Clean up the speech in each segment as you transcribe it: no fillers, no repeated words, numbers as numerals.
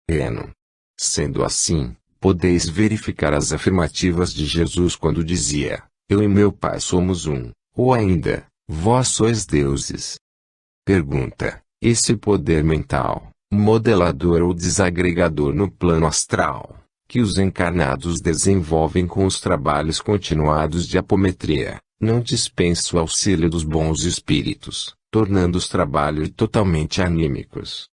Eno. Sendo assim, podeis verificar as afirmativas de Jesus quando dizia: eu e meu Pai somos um, ou ainda, vós sois deuses. Pergunta: esse poder mental, modelador ou desagregador no plano astral, que os encarnados desenvolvem com os trabalhos continuados de apometria, não dispensa o auxílio dos bons espíritos, tornando os trabalhos totalmente anímicos.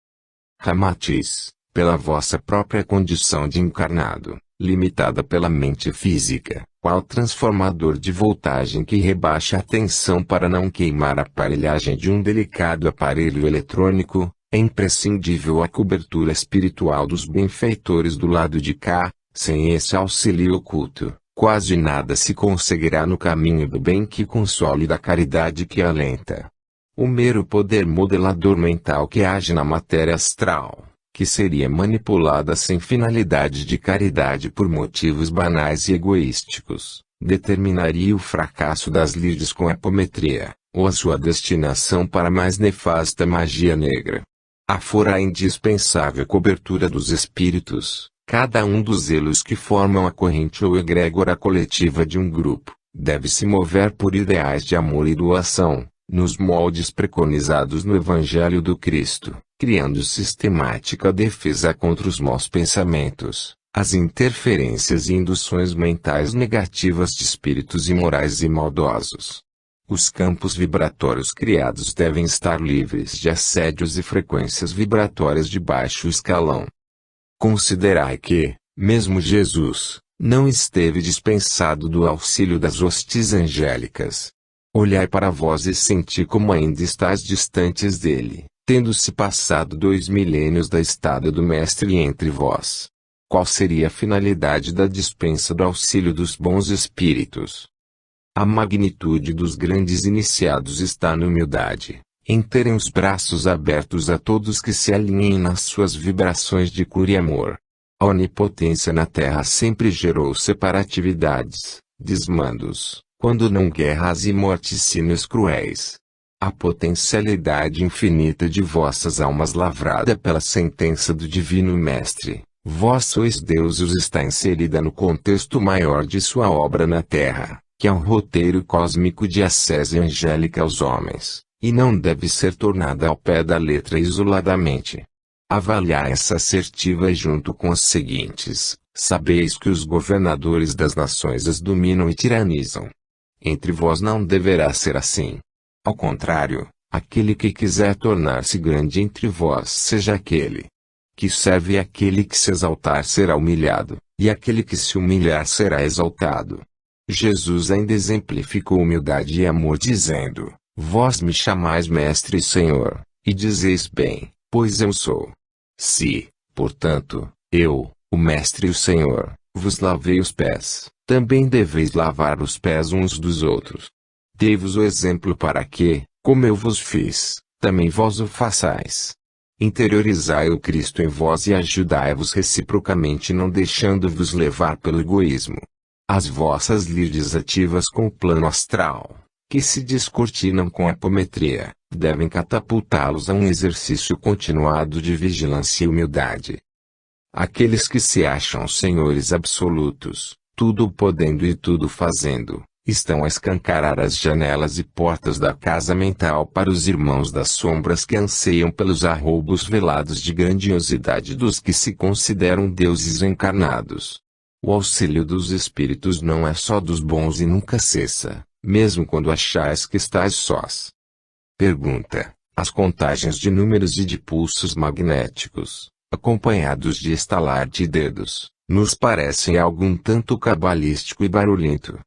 Ramatiz, pela vossa própria condição de encarnado, limitada pela mente física, qual transformador de voltagem que rebaixa a tensão para não queimar a aparelhagem de um delicado aparelho eletrônico, é imprescindível a cobertura espiritual dos benfeitores do lado de cá. Sem esse auxílio oculto, quase nada se conseguirá no caminho do bem que consola e da caridade que alenta. O mero poder modelador mental que age na matéria astral, que seria manipulada sem finalidade de caridade por motivos banais e egoísticos, determinaria o fracasso das lides com apometria, ou a sua destinação para a mais nefasta magia negra. Afora a indispensável cobertura dos espíritos, cada um dos elos que formam a corrente ou egrégora coletiva de um grupo, deve se mover por ideais de amor e doação, nos moldes preconizados no Evangelho do Cristo, criando sistemática defesa contra os maus pensamentos, as interferências e induções mentais negativas de espíritos imorais e maldosos. Os campos vibratórios criados devem estar livres de assédios e frequências vibratórias de baixo escalão. Considerai que, mesmo Jesus, não esteve dispensado do auxílio das hostes angélicas. Olhai para vós e senti como ainda estáis distantes dele, tendo-se passado 2 milênios da estada do Mestre entre vós. Qual seria a finalidade da dispensa do auxílio dos bons espíritos? A magnitude dos grandes iniciados está na humildade, em terem os braços abertos a todos que se alinhem nas suas vibrações de cura e amor. A onipotência na Terra sempre gerou separatividades, desmandos, quando não guerras e morticínios cruéis. A potencialidade infinita de vossas almas lavrada pela sentença do Divino Mestre, vós sois deuses, está inserida no contexto maior de sua obra na Terra, que é um roteiro cósmico de ascese angélica aos homens, e não deve ser tornada ao pé da letra isoladamente. Avaliai essa assertiva junto com as seguintes: sabeis que os governadores das nações as dominam e tiranizam. Entre vós não deverá ser assim. Ao contrário, aquele que quiser tornar-se grande entre vós seja aquele que serve, e aquele que se exaltar será humilhado, e aquele que se humilhar será exaltado. Jesus ainda exemplificou humildade e amor dizendo: vós me chamais Mestre e Senhor, e dizeis bem, pois eu sou. Se, portanto, eu, o Mestre e o Senhor, vos lavei os pés, também deveis lavar os pés uns dos outros. Dei-vos o exemplo para que, como eu vos fiz, também vós o façais. Interiorizai o Cristo em vós e ajudai-vos reciprocamente, não deixando-vos levar pelo egoísmo. As vossas lides ativas com o plano astral, que se descortinam com a apometria, devem catapultá-los a um exercício continuado de vigilância e humildade. Aqueles que se acham senhores absolutos, tudo podendo e tudo fazendo, estão a escancarar as janelas e portas da casa mental para os irmãos das sombras que anseiam pelos arroubos velados de grandiosidade dos que se consideram deuses encarnados. O auxílio dos espíritos não é só dos bons e nunca cessa, mesmo quando achais que estáis sós. Pergunta: as contagens de números e de pulsos magnéticos, acompanhados de estalar de dedos, nos parecem algo um tanto cabalístico e barulhento.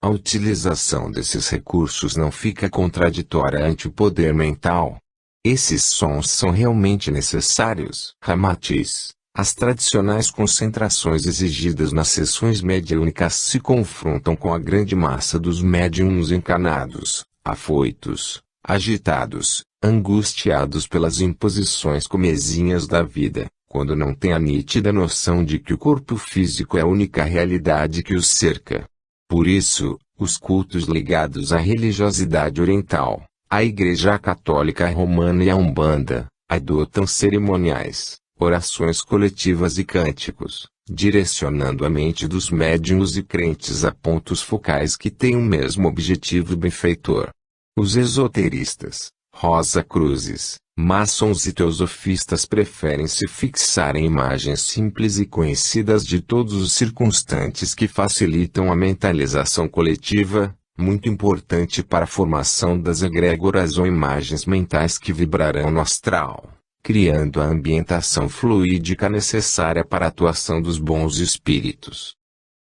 A utilização desses recursos não fica contraditória ante o poder mental? Esses sons são realmente necessários? Ramatiz: as tradicionais concentrações exigidas nas sessões mediúnicas se confrontam com a grande massa dos médiums encarnados, afoitos, agitados, angustiados pelas imposições comezinhas da vida, quando não têm a nítida noção de que o corpo físico é a única realidade que os cerca. Por isso, os cultos ligados à religiosidade oriental, à Igreja Católica Romana e à Umbanda, adotam cerimoniais, orações coletivas e cânticos, direcionando a mente dos médiuns e crentes a pontos focais que têm o mesmo objetivo benfeitor. Os esoteristas, Rosa-cruzes, maçons e teosofistas preferem se fixar em imagens simples e conhecidas de todos os circunstantes que facilitam a mentalização coletiva, muito importante para a formação das egrégoras ou imagens mentais que vibrarão no astral, criando a ambientação fluídica necessária para a atuação dos bons espíritos.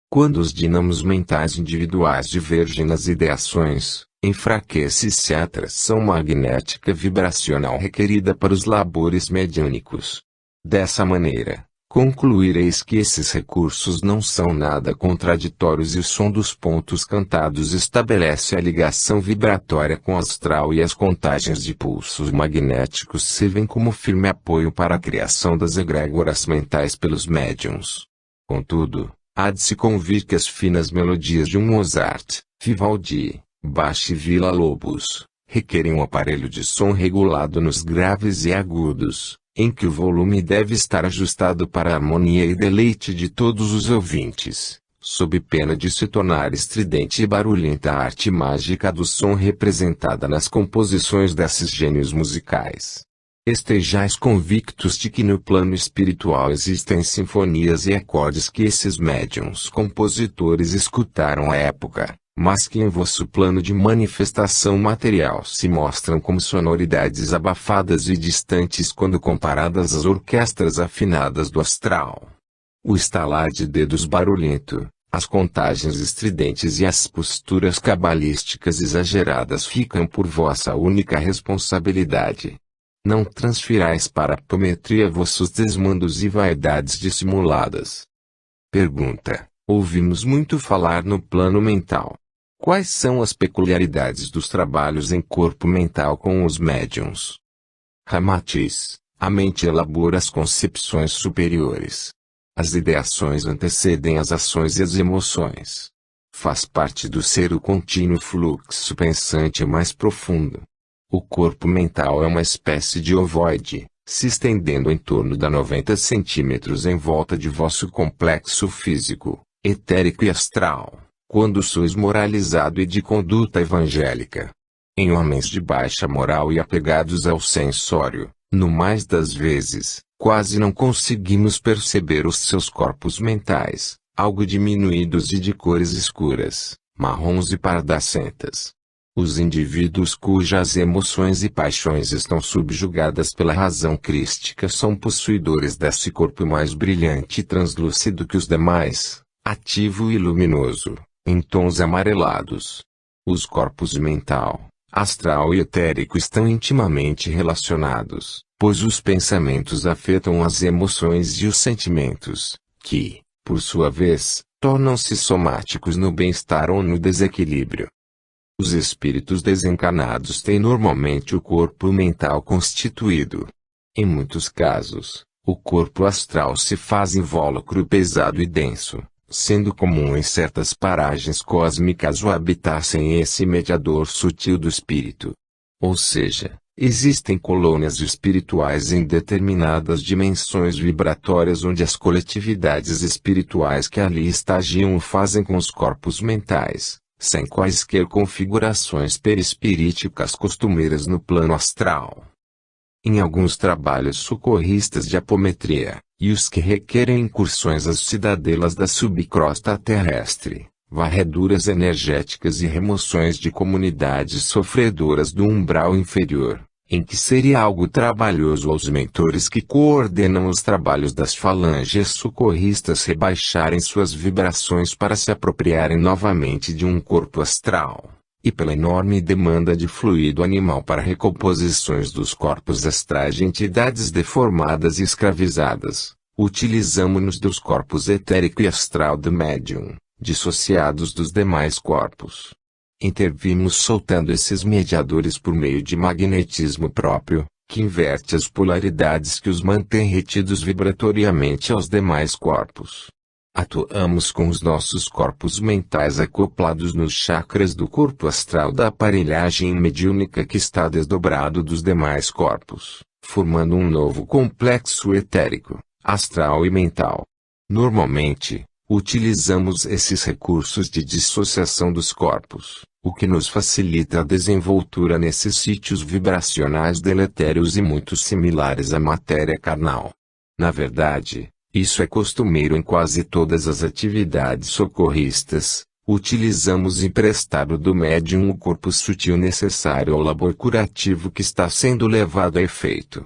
Quando os dinamos mentais individuais divergem nas ideações, enfraquece-se a atração magnética vibracional requerida para os labores mediúnicos. Dessa maneira, concluireis que esses recursos não são nada contraditórios e o som dos pontos cantados estabelece a ligação vibratória com o astral e as contagens de pulsos magnéticos servem como firme apoio para a criação das egrégoras mentais pelos médiuns. Contudo, há de se convir que as finas melodias de um Mozart, Vivaldi, Bach e Villa-Lobos, requerem um aparelho de som regulado nos graves e agudos, em que o volume deve estar ajustado para a harmonia e deleite de todos os ouvintes, sob pena de se tornar estridente e barulhenta a arte mágica do som representada nas composições desses gênios musicais. Estejais convictos de que no plano espiritual existem sinfonias e acordes que esses médiuns compositores escutaram à época, mas que em vosso plano de manifestação material se mostram como sonoridades abafadas e distantes quando comparadas às orquestras afinadas do astral. O estalar de dedos barulhento, as contagens estridentes e as posturas cabalísticas exageradas ficam por vossa única responsabilidade. Não transfirais para a apometria vossos desmandos e vaidades dissimuladas. Pergunta: ouvimos muito falar no plano mental. Quais são as peculiaridades dos trabalhos em corpo mental com os médiuns? Ramatiz: a mente elabora as concepções superiores. As ideações antecedem as ações e as emoções. Faz parte do ser o contínuo fluxo pensante mais profundo. O corpo mental é uma espécie de ovoide, se estendendo em torno de 90 centímetros em volta de vosso complexo físico, etérico e astral, quando sois moralizado e de conduta evangélica. Em homens de baixa moral e apegados ao sensório, no mais das vezes, quase não conseguimos perceber os seus corpos mentais, algo diminuídos e de cores escuras, marrons e pardacentas. Os indivíduos cujas emoções e paixões estão subjugadas pela razão crística são possuidores desse corpo mais brilhante e translúcido que os demais, ativo e luminoso, em tons amarelados. Os corpos mental, astral e etérico estão intimamente relacionados, pois os pensamentos afetam as emoções e os sentimentos, que, por sua vez, tornam-se somáticos no bem-estar ou no desequilíbrio. Os espíritos desencarnados têm normalmente o corpo mental constituído. Em muitos casos, o corpo astral se faz invólucro pesado e denso, sendo comum em certas paragens cósmicas o habitar sem esse mediador sutil do espírito. Ou seja, existem colônias espirituais em determinadas dimensões vibratórias onde as coletividades espirituais que ali estagiam o fazem com os corpos mentais, sem quaisquer configurações perispiríticas costumeiras no plano astral. Em alguns trabalhos socorristas de apometria, e os que requerem incursões às cidadelas da subcrosta terrestre, varreduras energéticas e remoções de comunidades sofredoras do umbral inferior, em que seria algo trabalhoso aos mentores que coordenam os trabalhos das falanges socorristas rebaixarem suas vibrações para se apropriarem novamente de um corpo astral, e pela enorme demanda de fluido animal para recomposições dos corpos astrais de entidades deformadas e escravizadas, utilizamo-nos dos corpos etérico e astral do médium, dissociados dos demais corpos. Intervimos soltando esses mediadores por meio de magnetismo próprio, que inverte as polaridades que os mantém retidos vibratoriamente aos demais corpos. Atuamos com os nossos corpos mentais acoplados nos chakras do corpo astral da aparelhagem mediúnica que está desdobrado dos demais corpos, formando um novo complexo etérico, astral e mental. Normalmente, utilizamos esses recursos de dissociação dos corpos, o que nos facilita a desenvoltura nesses sítios vibracionais deletérios e muito similares à matéria carnal. Na verdade, isso é costumeiro em quase todas as atividades socorristas. Utilizamos emprestado do médium o corpo sutil necessário ao labor curativo que está sendo levado a efeito.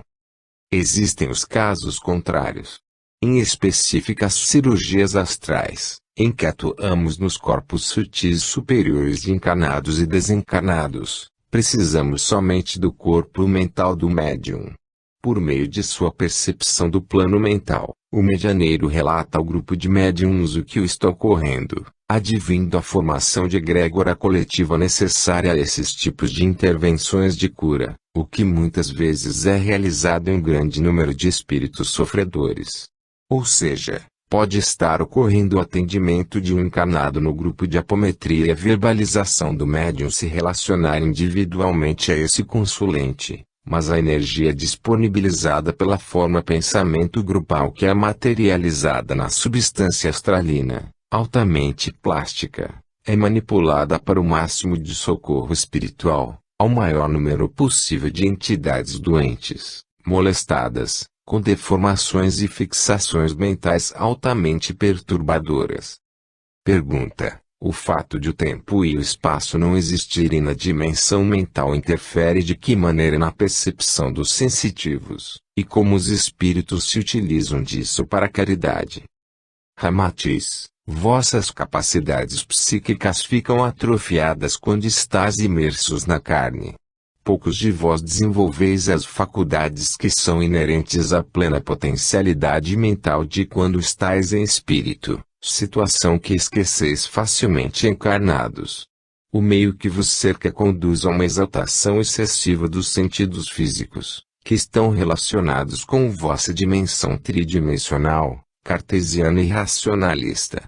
Existem os casos contrários. Em específicas cirurgias astrais, em que atuamos nos corpos sutis superiores de encarnados e desencarnados, precisamos somente do corpo mental do médium. Por meio de sua percepção do plano mental, o medianeiro relata ao grupo de médiums o que está ocorrendo, advindo a formação de egrégora coletiva necessária a esses tipos de intervenções de cura, o que muitas vezes é realizado em grande número de espíritos sofredores. Ou seja, pode estar ocorrendo o atendimento de um encarnado no grupo de apometria e a verbalização do médium se relacionar individualmente a esse consulente, mas a energia disponibilizada pela forma pensamento grupal que é materializada na substância astralina, altamente plástica, é manipulada para o máximo de socorro espiritual, ao maior número possível de entidades doentes, molestadas, com deformações e fixações mentais altamente perturbadoras. Pergunta: o fato de o tempo e o espaço não existirem na dimensão mental interfere de que maneira na percepção dos sensitivos, e como os espíritos se utilizam disso para a caridade? Ramatiz: vossas capacidades psíquicas ficam atrofiadas quando estáis imersos na carne. Poucos de vós desenvolveis as faculdades que são inerentes à plena potencialidade mental de quando estáis em espírito, situação que esqueceis facilmente encarnados. O meio que vos cerca conduz a uma exaltação excessiva dos sentidos físicos, que estão relacionados com vossa dimensão tridimensional, cartesiana e racionalista.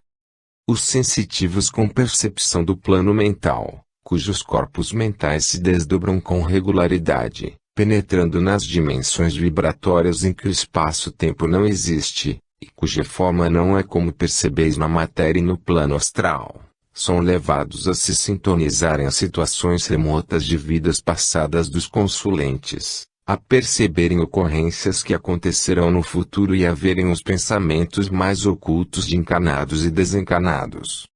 Os sensitivos com percepção do plano mental, cujos corpos mentais se desdobram com regularidade, penetrando nas dimensões vibratórias em que o espaço-tempo não existe, e cuja forma não é como percebeis na matéria e no plano astral, são levados a se sintonizarem as situações remotas de vidas passadas dos consulentes, a perceberem ocorrências que acontecerão no futuro e a verem os pensamentos mais ocultos de encarnados e desencarnados.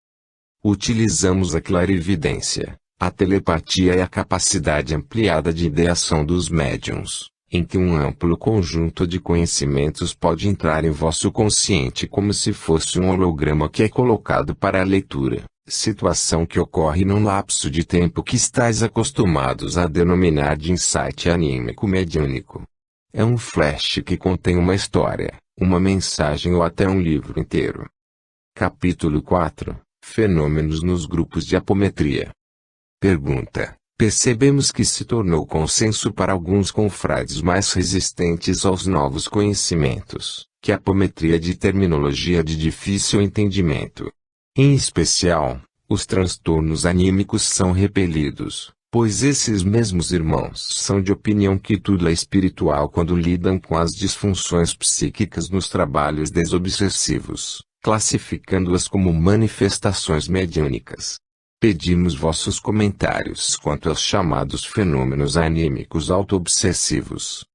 Utilizamos a clarividência, a telepatia e a capacidade ampliada de ideação dos médiuns, em que um amplo conjunto de conhecimentos pode entrar em vosso consciente como se fosse um holograma que é colocado para a leitura, situação que ocorre num lapso de tempo que estáis acostumados a denominar de insight anímico mediúnico. É um flash que contém uma história, uma mensagem ou até um livro inteiro. Capítulo 4. Fenômenos nos grupos de apometria. Pergunta: percebemos que se tornou consenso para alguns confrades mais resistentes aos novos conhecimentos, que a apometria é de terminologia de difícil entendimento. Em especial, os transtornos anímicos são repelidos, pois esses mesmos irmãos são de opinião que tudo é espiritual quando lidam com as disfunções psíquicas nos trabalhos desobsessivos, classificando-as como manifestações mediúnicas. Pedimos vossos comentários quanto aos chamados fenômenos anímicos auto-obsessivos.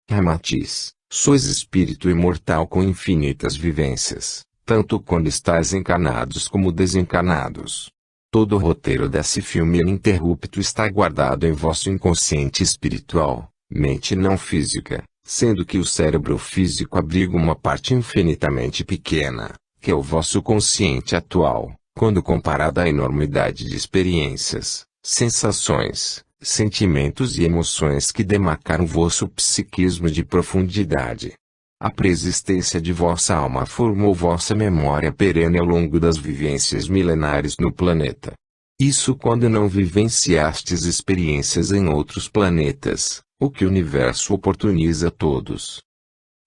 Ramatiz: sois espírito imortal com infinitas vivências, tanto quando estáis encarnados como desencarnados. Todo o roteiro desse filme ininterrupto está guardado em vosso inconsciente espiritual, mente não física, sendo que o cérebro físico abriga uma parte infinitamente pequena, que é o vosso consciente atual, quando comparado à enormidade de experiências, sensações, sentimentos e emoções que demarcaram vosso psiquismo de profundidade. A preexistência de vossa alma formou vossa memória perene ao longo das vivências milenares no planeta. Isso quando não vivenciastes experiências em outros planetas, o que o universo oportuniza a todos.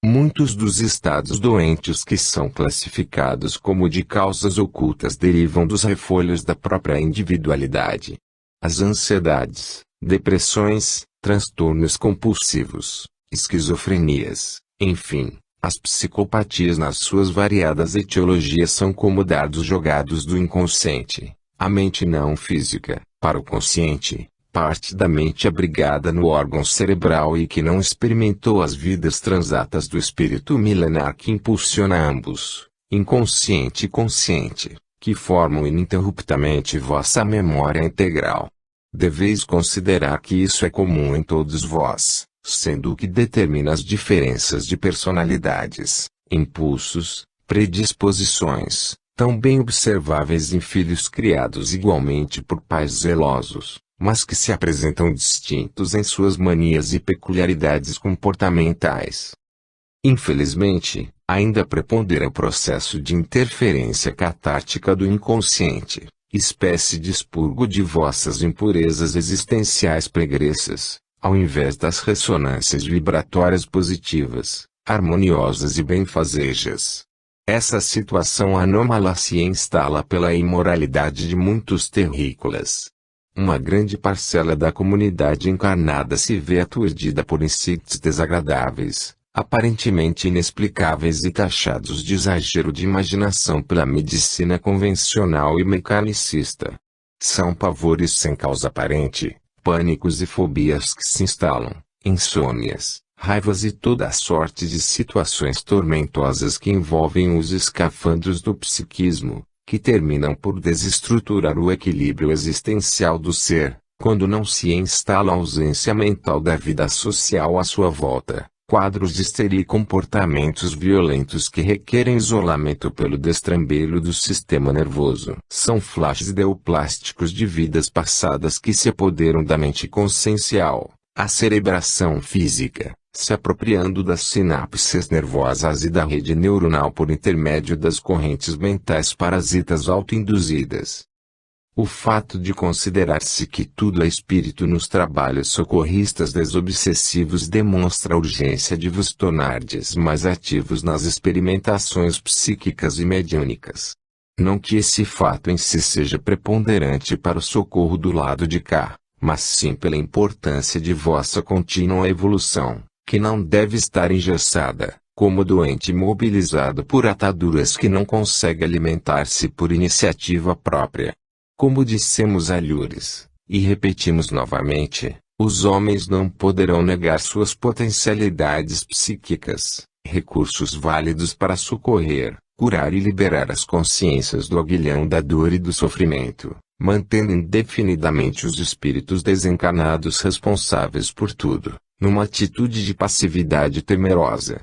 Muitos dos estados doentes que são classificados como de causas ocultas derivam dos refolhos da própria individualidade. As ansiedades, depressões, transtornos compulsivos, esquizofrenias, enfim, as psicopatias nas suas variadas etiologias são como dardos jogados do inconsciente, a mente não física, para o consciente, parte da mente abrigada no órgão cerebral e que não experimentou as vidas transatas do espírito milenar que impulsiona ambos, inconsciente e consciente, que formam ininterruptamente vossa memória integral. Deveis considerar que isso é comum em todos vós, sendo o que determina as diferenças de personalidades, impulsos, predisposições, tão bem observáveis em filhos criados igualmente por pais zelosos, mas que se apresentam distintos em suas manias e peculiaridades comportamentais. Infelizmente, ainda prepondera o processo de interferência catártica do inconsciente, espécie de expurgo de vossas impurezas existenciais pregressas, ao invés das ressonâncias vibratórias positivas, harmoniosas e benfazejas. Essa situação anômala se instala pela imoralidade de muitos terrícolas. Uma grande parcela da comunidade encarnada se vê aturdida por instintos desagradáveis, aparentemente inexplicáveis e taxados de exagero de imaginação pela medicina convencional e mecanicista. São pavores sem causa aparente, pânicos e fobias que se instalam, insônias, raivas e toda a sorte de situações tormentosas que envolvem os escafandros do psiquismo, que terminam por desestruturar o equilíbrio existencial do ser, quando não se instala a ausência mental da vida social à sua volta, quadros de histeria e comportamentos violentos que requerem isolamento pelo destrambelho do sistema nervoso. São flashes ideoplásticos de vidas passadas que se apoderam da mente consciencial, a cerebração física, se apropriando das sinapses nervosas e da rede neuronal por intermédio das correntes mentais parasitas autoinduzidas. O fato de considerar-se que tudo é espírito nos trabalhos socorristas desobsessivos demonstra a urgência de vos tornardes mais ativos nas experimentações psíquicas e mediúnicas. Não que esse fato em si seja preponderante para o socorro do lado de cá, mas sim pela importância de vossa contínua evolução, que não deve estar engessada, como doente imobilizado por ataduras que não consegue alimentar-se por iniciativa própria. Como dissemos alhures, e repetimos novamente, os homens não poderão negar suas potencialidades psíquicas, recursos válidos para socorrer, curar e liberar as consciências do aguilhão da dor e do sofrimento, mantendo indefinidamente os espíritos desencarnados responsáveis por tudo, numa atitude de passividade temerosa.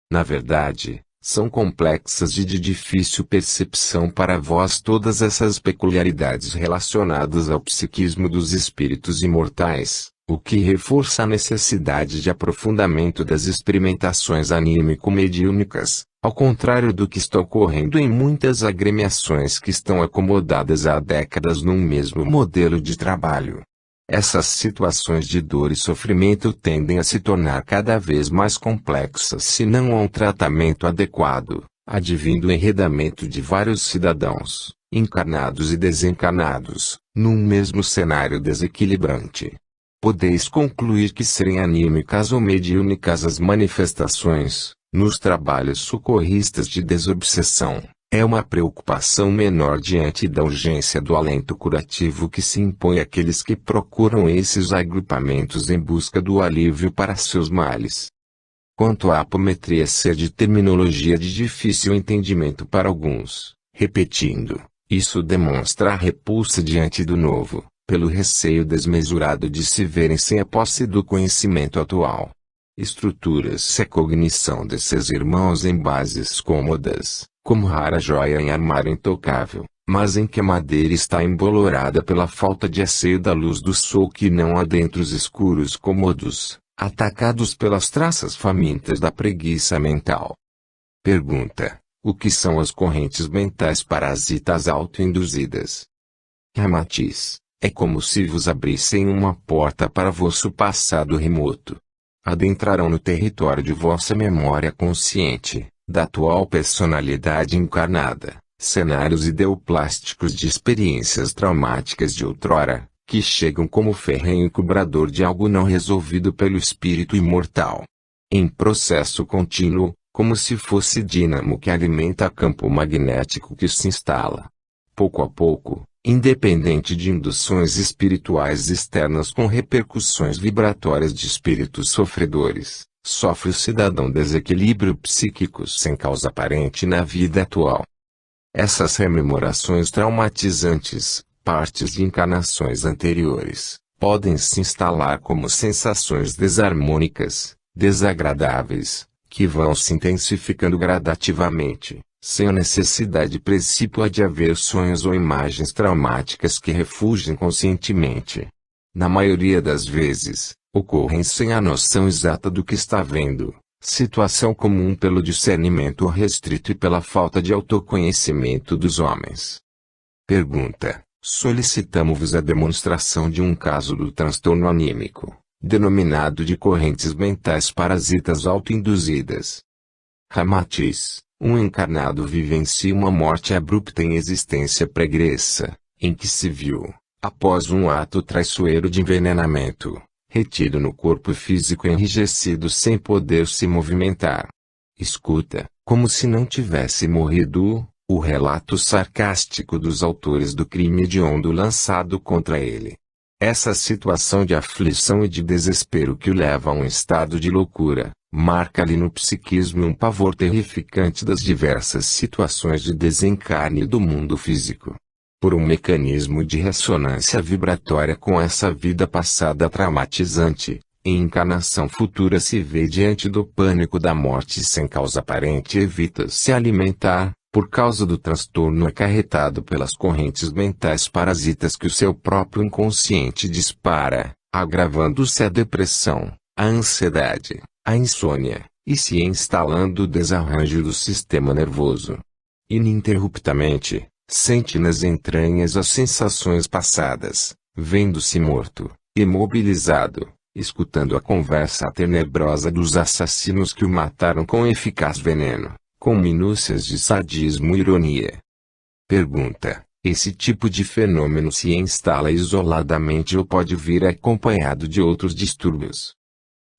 Na verdade, são complexas e de difícil percepção para vós todas essas peculiaridades relacionadas ao psiquismo dos espíritos imortais, o que reforça a necessidade de aprofundamento das experimentações anímico-mediúnicas, ao contrário do que está ocorrendo em muitas agremiações que estão acomodadas há décadas num mesmo modelo de trabalho. Essas situações de dor e sofrimento tendem a se tornar cada vez mais complexas se não há um tratamento adequado, advindo o enredamento de vários cidadãos, encarnados e desencarnados, num mesmo cenário desequilibrante. Podeis concluir que serem anímicas ou mediúnicas as manifestações, nos trabalhos socorristas de desobsessão, é uma preocupação menor diante da urgência do alento curativo que se impõe àqueles que procuram esses agrupamentos em busca do alívio para seus males. Quanto à apometria ser de terminologia de difícil entendimento para alguns, repetindo, isso demonstra a repulsa diante do novo, pelo receio desmesurado de se verem sem a posse do conhecimento atual. Estruturas-se a cognição desses irmãos em bases cômodas, como rara joia em armário intocável, mas em que a madeira está embolorada pela falta de asseio da luz do sol que não adentra os escuros cômodos, atacados pelas traças famintas da preguiça mental. Pergunta: o que são as correntes mentais parasitas autoinduzidas? Ramatiz: é como se vos abrissem uma porta para vosso passado remoto. Adentrarão no território de vossa memória consciente, da atual personalidade encarnada, cenários ideoplásticos de experiências traumáticas de outrora, que chegam como ferrenho cobrador de algo não resolvido pelo espírito imortal. em processo contínuo, como se fosse dínamo que alimenta campo magnético que se instala. Pouco a pouco, independente de induções espirituais externas com repercussões vibratórias de espíritos sofredores, sofre o cidadão desequilíbrio psíquico sem causa aparente na vida atual. Essas rememorações traumatizantes, partes de encarnações anteriores, podem se instalar como sensações desarmônicas, desagradáveis, que vão se intensificando gradativamente, sem a necessidade precípua de haver sonhos ou imagens traumáticas que refugem conscientemente. Na maioria das vezes, ocorrem sem a noção exata do que está vendo, situação comum pelo discernimento restrito e pela falta de autoconhecimento dos homens. Pergunta: solicitamos-vos a demonstração de um caso do transtorno anímico, denominado de correntes mentais parasitas autoinduzidas. Ramatiz: um encarnado vivencia uma morte abrupta em existência pregressa, em que se viu, após um ato traiçoeiro de envenenamento, retido no corpo físico enrijecido sem poder se movimentar. Escuta, como se não tivesse morrido, o relato sarcástico dos autores do crime hediondo lançado contra ele. Essa situação de aflição e de desespero que o leva a um estado de loucura, marca-lhe no psiquismo um pavor terrificante das diversas situações de desencarne do mundo físico. Por um mecanismo de ressonância vibratória com essa vida passada traumatizante, em encarnação futura se vê diante do pânico da morte sem causa aparente e evita se alimentar, por causa do transtorno acarretado pelas correntes mentais parasitas que o seu próprio inconsciente dispara, agravando-se a depressão, a ansiedade, a insônia, e se instalando o desarranjo do sistema nervoso. Ininterruptamente, sente nas entranhas as sensações passadas, vendo-se morto, imobilizado, escutando a conversa tenebrosa dos assassinos que o mataram com eficaz veneno, com minúcias de sadismo e ironia. Pergunta: esse tipo de fenômeno se instala isoladamente ou pode vir acompanhado de outros distúrbios?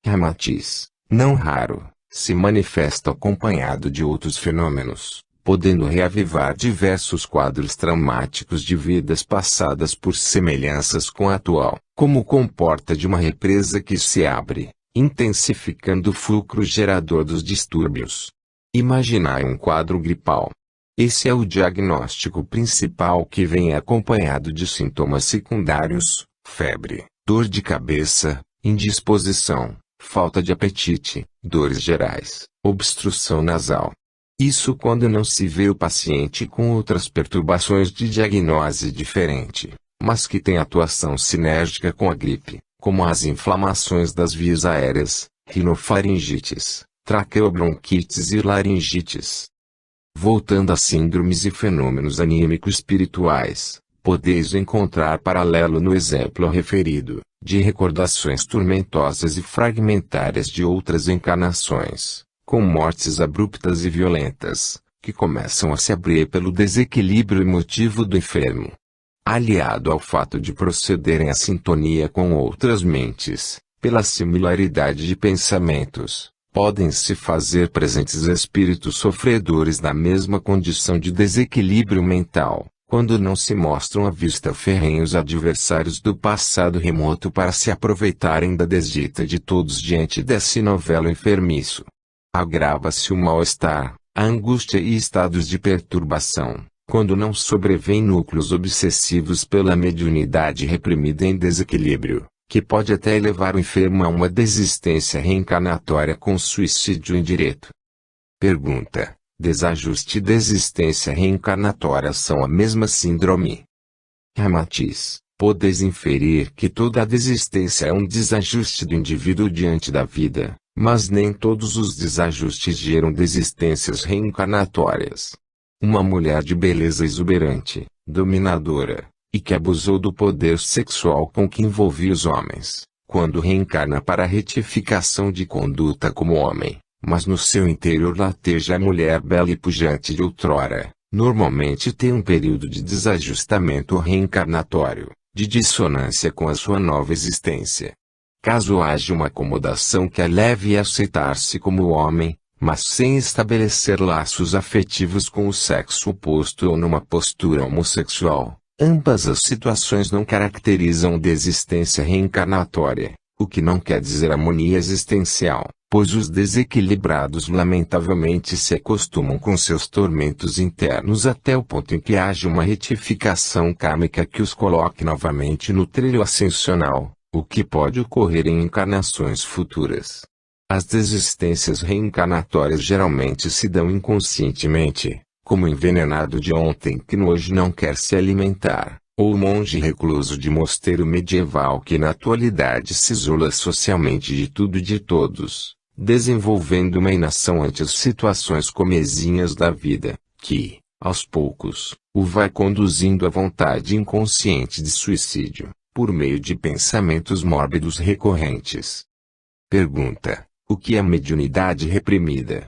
Ramatiz: não raro, se manifesta acompanhado de outros fenômenos, podendo reavivar diversos quadros traumáticos de vidas passadas por semelhanças com a atual, como comporta de uma represa que se abre, intensificando o fulcro gerador dos distúrbios. Imaginai um quadro gripal. Esse é o diagnóstico principal que vem acompanhado de sintomas secundários, febre, dor de cabeça, indisposição, falta de apetite, dores gerais, obstrução nasal. Isso quando não se vê o paciente com outras perturbações de diagnose diferente, mas que tem atuação sinérgica com a gripe, como as inflamações das vias aéreas, rinofaringites, traqueobronquites e laringites. Voltando a síndromes e fenômenos anímicos espirituais, podeis encontrar paralelo no exemplo referido, de recordações tormentosas e fragmentárias de outras encarnações, com mortes abruptas e violentas, que começam a se abrir pelo desequilíbrio emotivo do enfermo. Aliado ao fato de procederem à sintonia com outras mentes, pela similaridade de pensamentos, podem se fazer presentes espíritos sofredores na mesma condição de desequilíbrio mental, quando não se mostram à vista ferrenhos adversários do passado remoto para se aproveitarem da desdita de todos diante desse novelo enfermiço. Agrava-se o mal-estar, a angústia e estados de perturbação, quando não sobrevêm núcleos obsessivos pela mediunidade reprimida em desequilíbrio, que pode até levar o enfermo a uma desistência reencarnatória com suicídio indireto. Pergunta: desajuste e desistência reencarnatória são a mesma síndrome? Ramatiz: podeis inferir que toda a desistência é um desajuste do indivíduo diante da vida, mas nem todos os desajustes geram desistências reencarnatórias. Uma mulher de beleza exuberante, dominadora, e que abusou do poder sexual com que envolvia os homens, quando reencarna para a retificação de conduta como homem, mas no seu interior lateja a mulher bela e pujante de outrora, normalmente tem um período de desajustamento reencarnatório, de dissonância com a sua nova existência. Caso haja uma acomodação que a leve a aceitar-se como homem, mas sem estabelecer laços afetivos com o sexo oposto ou numa postura homossexual, ambas as situações não caracterizam desistência reencarnatória, o que não quer dizer harmonia existencial, pois os desequilibrados lamentavelmente se acostumam com seus tormentos internos até o ponto em que haja uma retificação kármica que os coloque novamente no trilho ascensional, o que pode ocorrer em encarnações futuras. As desistências reencarnatórias geralmente se dão inconscientemente, como o envenenado de ontem que hoje não quer se alimentar, ou o monge recluso de mosteiro medieval que na atualidade se isola socialmente de tudo e de todos, desenvolvendo uma inação ante as situações comezinhas da vida, que, aos poucos, o vai conduzindo à vontade inconsciente de suicídio, por meio de pensamentos mórbidos recorrentes. Pergunta: o que é mediunidade reprimida?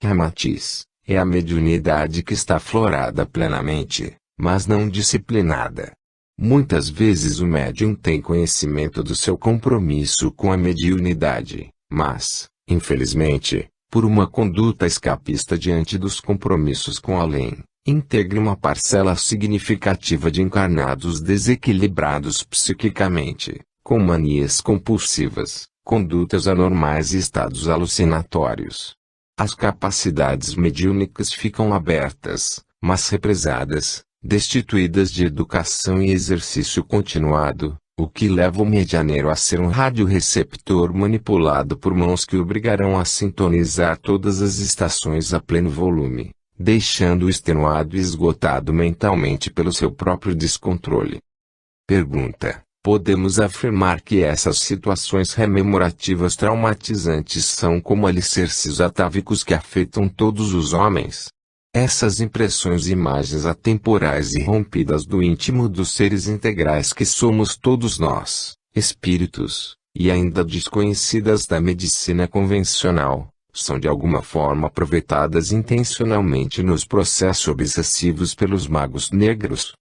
Ramatiz: é a mediunidade que está aflorada plenamente, mas não disciplinada. Muitas vezes o médium tem conhecimento do seu compromisso com a mediunidade, mas, infelizmente, por uma conduta escapista diante dos compromissos com o além, integra uma parcela significativa de encarnados desequilibrados psiquicamente, com manias compulsivas, condutas anormais e estados alucinatórios. As capacidades mediúnicas ficam abertas, mas represadas, destituídas de educação e exercício continuado, o que leva o medianeiro a ser um radioreceptor manipulado por mãos que o obrigarão a sintonizar todas as estações a pleno volume, deixando-o extenuado e esgotado mentalmente pelo seu próprio descontrole. Pergunta: podemos afirmar que essas situações rememorativas traumatizantes são como alicerces atávicos que afetam todos os homens? Essas impressões e imagens atemporais e rompidas do íntimo dos seres integrais que somos todos nós, espíritos, e ainda desconhecidas da medicina convencional, são de alguma forma aproveitadas intencionalmente nos processos obsessivos pelos magos negros?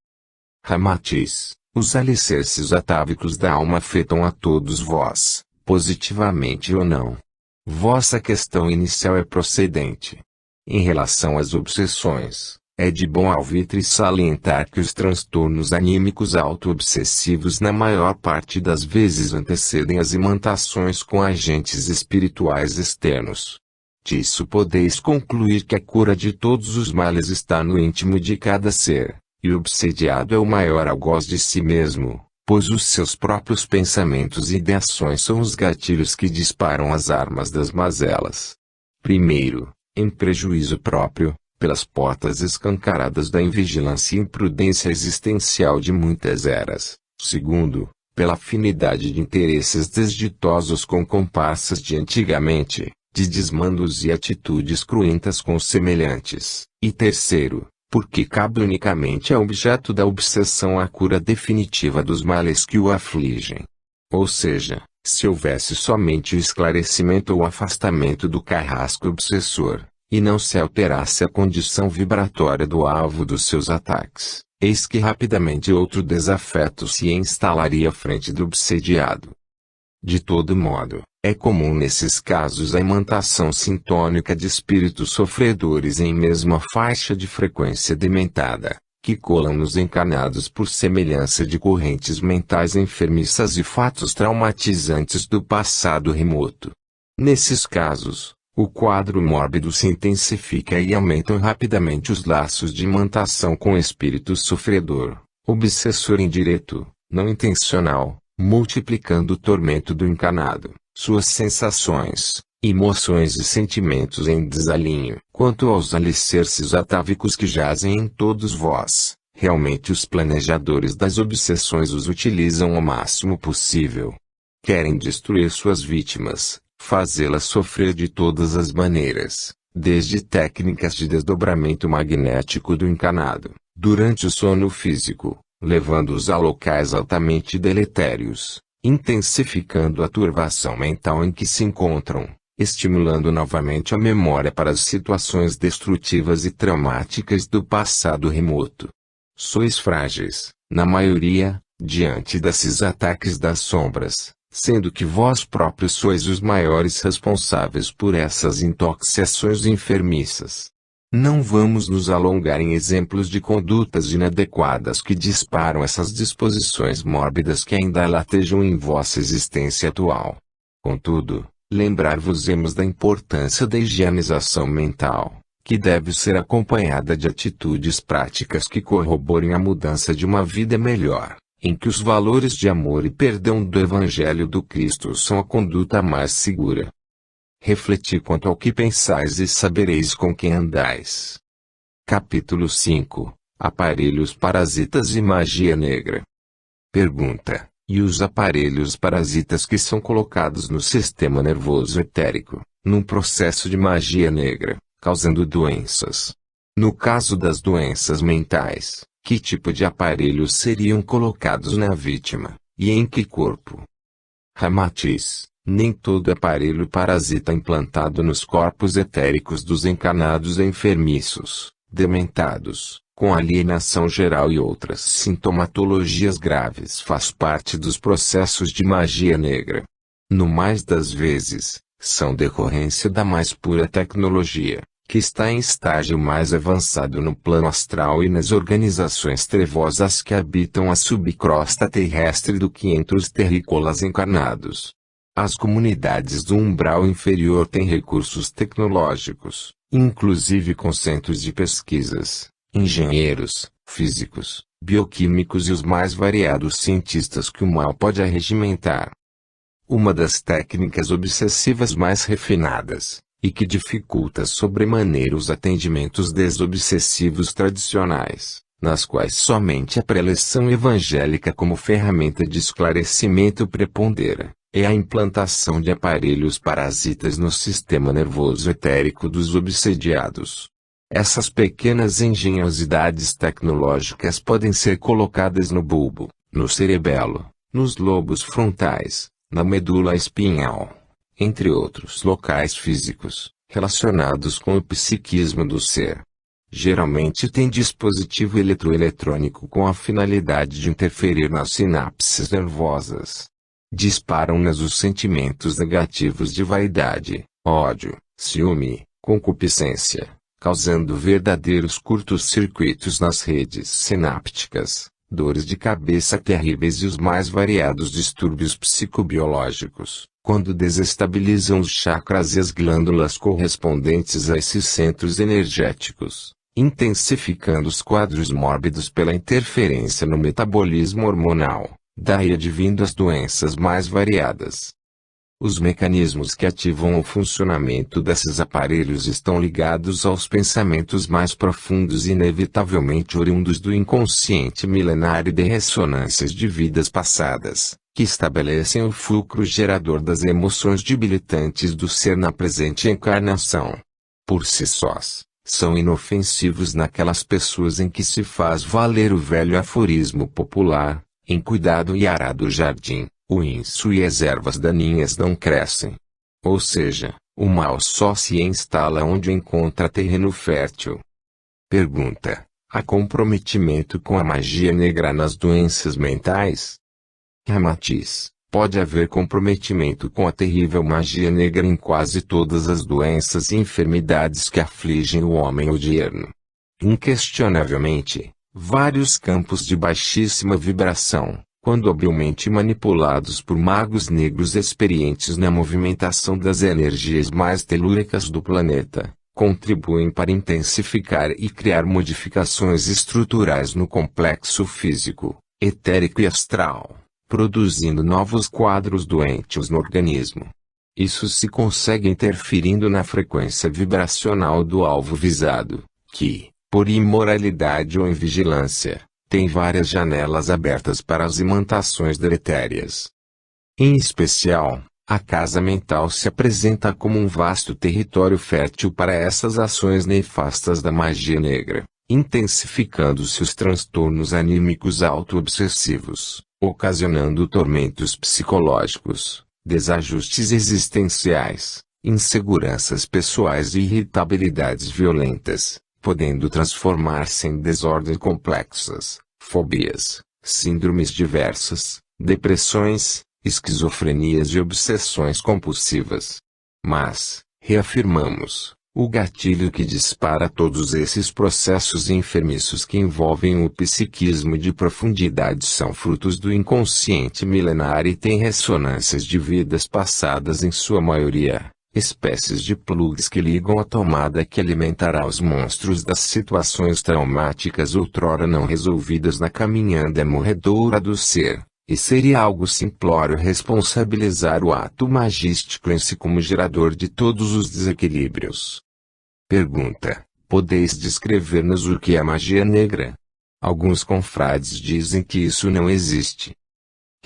Ramatiz: os alicerces atávicos da alma afetam a todos vós, positivamente ou não. Vossa questão inicial é procedente. Em relação às obsessões, é de bom alvitre salientar que os transtornos anímicos auto-obsessivos na maior parte das vezes antecedem as imantações com agentes espirituais externos. Disso podeis concluir que a cura de todos os males está no íntimo de cada ser. E o obsediado é o maior algoz de si mesmo, pois os seus próprios pensamentos e ideações são os gatilhos que disparam as armas das mazelas. Primeiro, em prejuízo próprio, pelas portas escancaradas da invigilância e imprudência existencial de muitas eras. Segundo, pela afinidade de interesses desditosos com comparsas de antigamente, de desmandos e atitudes cruentas com os semelhantes. E terceiro, porque cabe unicamente ao objeto da obsessão a cura definitiva dos males que o afligem. Ou seja, se houvesse somente o esclarecimento ou afastamento do carrasco obsessor, e não se alterasse a condição vibratória do alvo dos seus ataques, eis que rapidamente outro desafeto se instalaria à frente do obsediado. De todo modo, é comum nesses casos a imantação sintônica de espíritos sofredores em mesma faixa de frequência dementada, que colam nos encarnados por semelhança de correntes mentais enfermiças e fatos traumatizantes do passado remoto. Nesses casos, o quadro mórbido se intensifica e aumentam rapidamente os laços de imantação com o espírito sofredor, obsessor indireto, não intencional, multiplicando o tormento do encarnado, suas sensações, emoções e sentimentos em desalinho. Quanto aos alicerces atávicos que jazem em todos vós, realmente os planejadores das obsessões os utilizam ao máximo possível. Querem destruir suas vítimas, fazê-las sofrer de todas as maneiras, desde técnicas de desdobramento magnético do encarnado, durante o sono físico, levando-os a locais altamente deletérios, intensificando a turbação mental em que se encontram, estimulando novamente a memória para as situações destrutivas e traumáticas do passado remoto. Sois frágeis, na maioria, diante desses ataques das sombras, sendo que vós próprios sois os maiores responsáveis por essas intoxicações enfermiças. Não vamos nos alongar em exemplos de condutas inadequadas que disparam essas disposições mórbidas que ainda latejam em vossa existência atual. Contudo, lembrar-vos-emos da importância da higienização mental, que deve ser acompanhada de atitudes práticas que corroborem a mudança de uma vida melhor, em que os valores de amor e perdão do Evangelho do Cristo são a conduta mais segura. Refleti quanto ao que pensais e sabereis com quem andais. Capítulo 5. Aparelhos parasitas e magia negra. Pergunta: e os aparelhos parasitas que são colocados no sistema nervoso etérico, num processo de magia negra, causando doenças? No caso das doenças mentais, que tipo de aparelhos seriam colocados na vítima, e em que corpo? Ramatiz: nem todo aparelho parasita implantado nos corpos etéricos dos encarnados enfermiços, dementados, com alienação geral e outras sintomatologias graves faz parte dos processos de magia negra. No mais das vezes, são decorrência da mais pura tecnologia, que está em estágio mais avançado no plano astral e nas organizações trevosas que habitam a subcrosta terrestre do que entre os terrícolas encarnados. As comunidades do umbral inferior têm recursos tecnológicos, inclusive com centros de pesquisas, engenheiros, físicos, bioquímicos e os mais variados cientistas que o mal pode arregimentar. Uma das técnicas obsessivas mais refinadas, e que dificulta sobremaneira os atendimentos desobsessivos tradicionais, nas quais somente a preleção evangélica como ferramenta de esclarecimento prepondera, é a implantação de aparelhos parasitas no sistema nervoso etérico dos obsediados. Essas pequenas engenhosidades tecnológicas podem ser colocadas no bulbo, no cerebelo, nos lobos frontais, na medula espinhal, entre outros locais físicos, relacionados com o psiquismo do ser. Geralmente tem dispositivo eletroeletrônico com a finalidade de interferir nas sinapses nervosas. Disparam-nas os sentimentos negativos de vaidade, ódio, ciúme, concupiscência, causando verdadeiros curtos-circuitos nas redes sinápticas, dores de cabeça terríveis e os mais variados distúrbios psicobiológicos, quando desestabilizam os chakras e as glândulas correspondentes a esses centros energéticos, intensificando os quadros mórbidos pela interferência no metabolismo hormonal. Daí advindo as doenças mais variadas. Os mecanismos que ativam o funcionamento desses aparelhos estão ligados aos pensamentos mais profundos e inevitavelmente oriundos do inconsciente milenário de ressonâncias de vidas passadas, que estabelecem o fulcro gerador das emoções debilitantes do ser na presente encarnação. Por si sós, são inofensivos naquelas pessoas em que se faz valer o velho aforismo popular: em cuidado e arado jardim, o inso e as ervas daninhas não crescem. Ou seja, o mal só se instala onde encontra terreno fértil. Pergunta: há comprometimento com a magia negra nas doenças mentais? Ramatiz: pode haver comprometimento com a terrível magia negra em quase todas as doenças e enfermidades que afligem o homem odierno. Inquestionavelmente, vários campos de baixíssima vibração, quando habilmente manipulados por magos negros experientes na movimentação das energias mais telúricas do planeta, contribuem para intensificar e criar modificações estruturais no complexo físico, etérico e astral, produzindo novos quadros doentes no organismo. Isso se consegue interferindo na frequência vibracional do alvo visado, que, por imoralidade ou invigilância, tem várias janelas abertas para as imantações deletérias. Em especial, a casa mental se apresenta como um vasto território fértil para essas ações nefastas da magia negra, intensificando-se os transtornos anímicos auto-obsessivos, ocasionando tormentos psicológicos, desajustes existenciais, inseguranças pessoais e irritabilidades violentas, podendo transformar-se em desordens complexas, fobias, síndromes diversas, depressões, esquizofrenias e obsessões compulsivas. Mas, reafirmamos, o gatilho que dispara todos esses processos enfermiços que envolvem o psiquismo de profundidade são frutos do inconsciente milenar e têm ressonâncias de vidas passadas em sua maioria, espécies de plugs que ligam a tomada que alimentará os monstros das situações traumáticas outrora não resolvidas na caminhada morredoura do ser. E seria algo simplório responsabilizar o ato magístico em si como gerador de todos os desequilíbrios. Pergunta: podeis descrever-nos o que é magia negra? Alguns confrades dizem que isso não existe.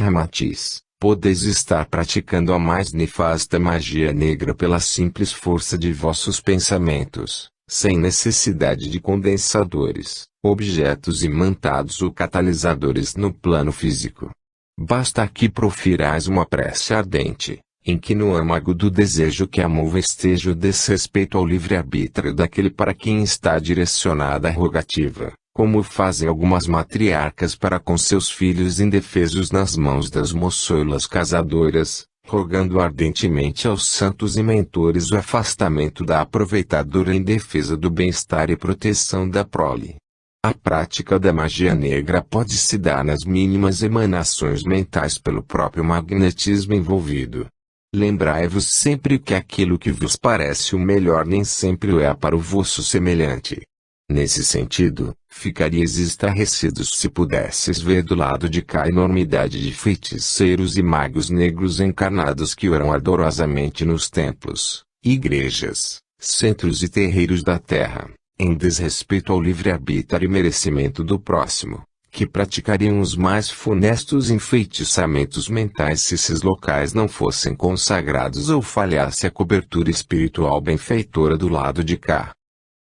Ramatiz: podeis estar praticando a mais nefasta magia negra pela simples força de vossos pensamentos, sem necessidade de condensadores, objetos imantados ou catalisadores no plano físico. Basta que profirais uma prece ardente, em que no âmago do desejo que a mova esteja o desrespeito ao livre-arbítrio daquele para quem está direcionada a rogativa, como fazem algumas matriarcas para com seus filhos indefesos nas mãos das moçoilas casadoras, rogando ardentemente aos santos e mentores o afastamento da aproveitadora em defesa do bem-estar e proteção da prole. A prática da magia negra pode se dar nas mínimas emanações mentais pelo próprio magnetismo envolvido. Lembrai-vos sempre que aquilo que vos parece o melhor nem sempre o é para o vosso semelhante. Nesse sentido, ficarias estarrecidos se pudesses ver do lado de cá a enormidade de feiticeiros e magos negros encarnados que oram ardorosamente nos templos, igrejas, centros e terreiros da terra, em desrespeito ao livre-arbítrio e merecimento do próximo, que praticariam os mais funestos enfeitiçamentos mentais se esses locais não fossem consagrados ou falhasse a cobertura espiritual benfeitora do lado de cá.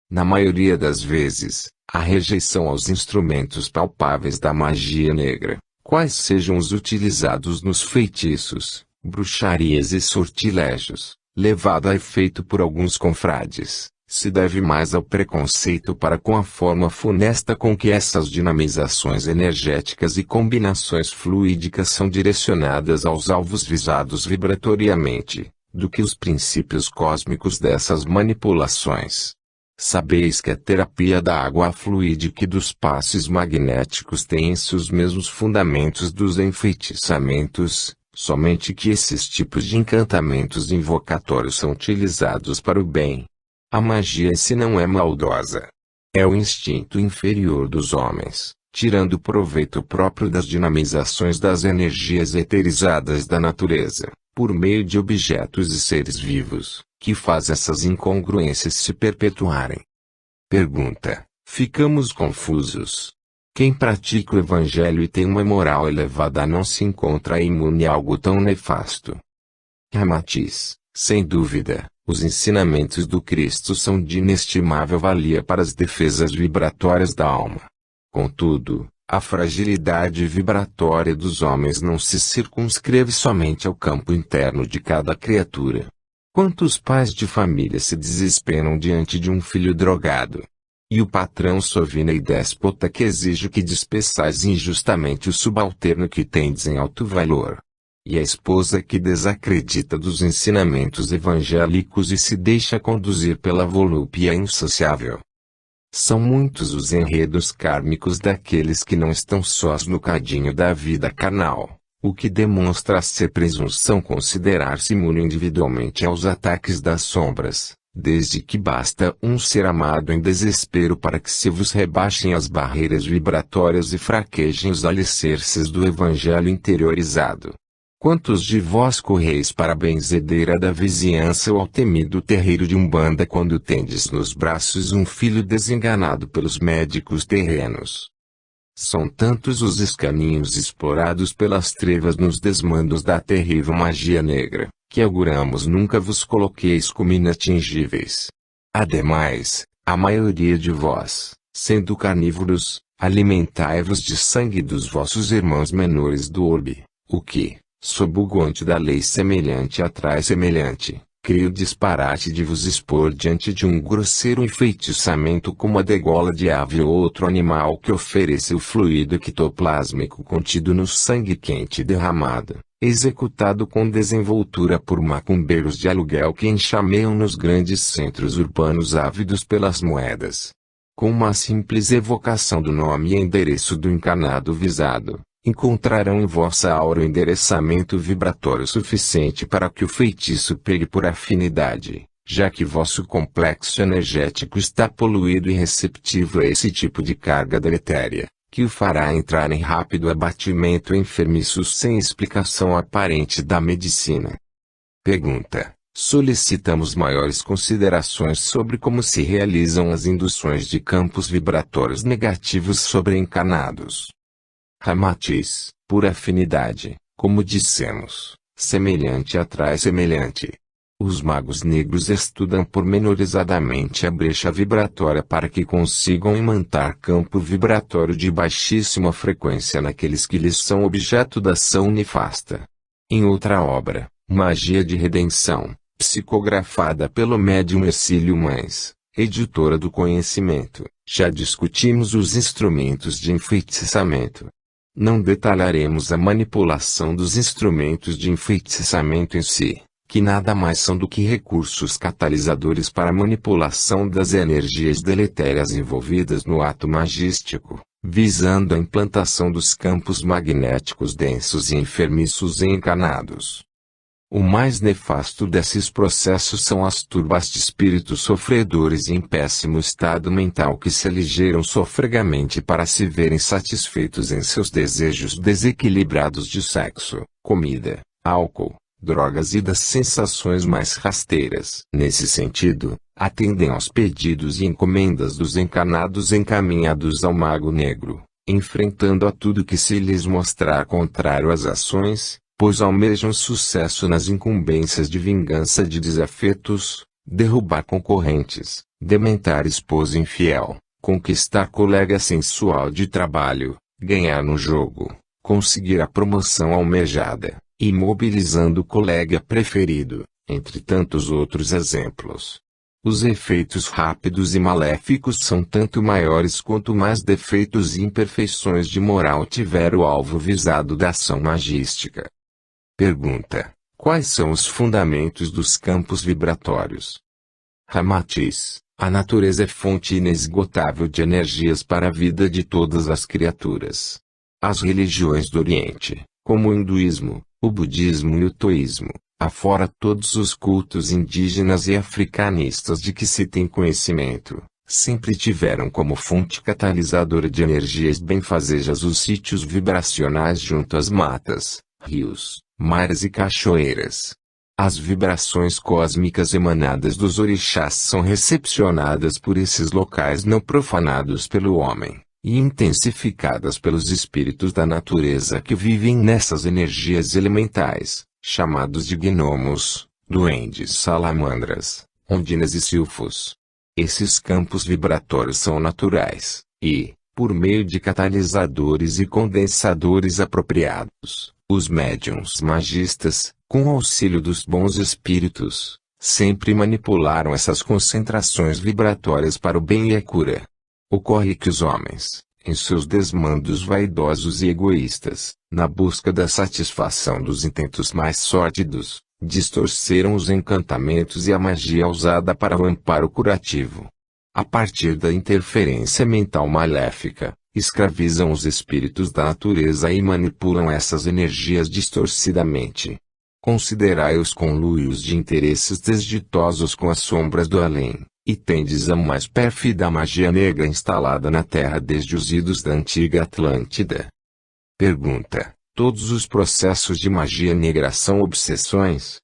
Na maioria das vezes, a rejeição aos instrumentos palpáveis da magia negra, quais sejam os utilizados nos feitiços, bruxarias e sortilégios, levado a efeito por alguns confrades, se deve mais ao preconceito para com a forma funesta com que essas dinamizações energéticas e combinações fluídicas são direcionadas aos alvos visados vibratoriamente, do que os princípios cósmicos dessas manipulações. Sabeis que a terapia da água fluídica e dos passes magnéticos tem-se os mesmos fundamentos dos enfeitiçamentos, somente que esses tipos de encantamentos invocatórios são utilizados para o bem. A magia em si não é maldosa. É o instinto inferior dos homens, tirando proveito próprio das dinamizações das energias eterizadas da natureza, por meio de objetos e seres vivos, que faz essas incongruências se perpetuarem. Pergunta: ficamos confusos. Quem pratica o evangelho e tem uma moral elevada não se encontra imune a algo tão nefasto. Ramatiz: sem dúvida, os ensinamentos do Cristo são de inestimável valia para as defesas vibratórias da alma. Contudo, a fragilidade vibratória dos homens não se circunscreve somente ao campo interno de cada criatura. Quantos pais de família se desesperam diante de um filho drogado? E o patrão sovina e déspota que exige que despeçais injustamente o subalterno que tendes em alto valor. E a esposa que desacredita dos ensinamentos evangélicos e se deixa conduzir pela volúpia insaciável. São muitos os enredos kármicos daqueles que não estão sós no cadinho da vida carnal, o que demonstra ser presunção considerar-se imune individualmente aos ataques das sombras, desde que basta um ser amado em desespero para que se vos rebaixem as barreiras vibratórias e fraquejem os alicerces do evangelho interiorizado. Quantos de vós correis para a benzedeira da vizinhança ou ao temido terreiro de Umbanda quando tendes nos braços um filho desenganado pelos médicos terrenos? São tantos os escaninhos explorados pelas trevas nos desmandos da terrível magia negra, que auguramos nunca vos coloqueis como inatingíveis. Ademais, a maioria de vós, sendo carnívoros, alimentai-vos de sangue dos vossos irmãos menores do orbe, o que, sob o guante da lei semelhante atrai semelhante, creio disparate de vos expor diante de um grosseiro enfeitiçamento como a degola de ave ou outro animal que ofereça o fluido ectoplásmico contido no sangue quente derramado, executado com desenvoltura por macumbeiros de aluguel que enxameiam nos grandes centros urbanos ávidos pelas moedas. Com uma simples evocação do nome e endereço do encanado visado, encontrarão em vossa aura o endereçamento vibratório suficiente para que o feitiço pegue por afinidade, já que vosso complexo energético está poluído e receptivo a esse tipo de carga deletéria, que o fará entrar em rápido abatimento enfermiço sem explicação aparente da medicina. Pergunta: solicitamos maiores considerações sobre como se realizam as induções de campos vibratórios negativos sobre encanados. Ramatiz: por afinidade, como dissemos, semelhante atrai semelhante. Os magos negros estudam pormenorizadamente a brecha vibratória para que consigam imantar campo vibratório de baixíssima frequência naqueles que lhes são objeto da ação nefasta. Em outra obra, Magia de Redenção, psicografada pelo médium Hercílio Mães, editora do Conhecimento, já discutimos os instrumentos de enfeitiçamento. Não detalharemos a manipulação dos instrumentos de enfeitiçamento em si, que nada mais são do que recursos catalisadores para a manipulação das energias deletérias envolvidas no ato magístico, visando a implantação dos campos magnéticos densos e enfermiços em encanados. O mais nefasto desses processos são as turbas de espíritos sofredores e em péssimo estado mental que se aligeiram sofregamente para se verem satisfeitos em seus desejos desequilibrados de sexo, comida, álcool, drogas e das sensações mais rasteiras. Nesse sentido, atendem aos pedidos e encomendas dos encanados encaminhados ao mago negro, enfrentando a tudo que se lhes mostrar contrário às ações, pois almejam sucesso nas incumbências de vingança de desafetos, derrubar concorrentes, dementar esposa infiel, conquistar colega sensual de trabalho, ganhar no jogo, conseguir a promoção almejada, imobilizando o colega preferido, entre tantos outros exemplos. Os efeitos rápidos e maléficos são tanto maiores quanto mais defeitos e imperfeições de moral tiver o alvo visado da ação magística. Pergunta: quais são os fundamentos dos campos vibratórios? Ramatiz: a natureza é fonte inesgotável de energias para a vida de todas as criaturas. As religiões do Oriente, como o hinduísmo, o budismo e o taoísmo, afora todos os cultos indígenas e africanistas de que se tem conhecimento, sempre tiveram como fonte catalisadora de energias benfazejas os sítios vibracionais junto às matas, rios, mares e cachoeiras. As vibrações cósmicas emanadas dos orixás são recepcionadas por esses locais não profanados pelo homem, e intensificadas pelos espíritos da natureza que vivem nessas energias elementais, chamados de gnomos, duendes, salamandras, ondinas e silfos. Esses campos vibratórios são naturais, e, por meio de catalisadores e condensadores apropriados, os médiuns magistas, com o auxílio dos bons espíritos, sempre manipularam essas concentrações vibratórias para o bem e a cura. Ocorre que os homens, em seus desmandos vaidosos e egoístas, na busca da satisfação dos intentos mais sórdidos, distorceram os encantamentos e a magia usada para o amparo curativo. A partir da interferência mental maléfica, escravizam os espíritos da natureza e manipulam essas energias distorcidamente. Considerai os conluios de interesses desditosos com as sombras do além, e tendes a mais pérfida magia negra instalada na Terra desde os idos da antiga Atlântida. Pergunta: todos os processos de magia negra são obsessões?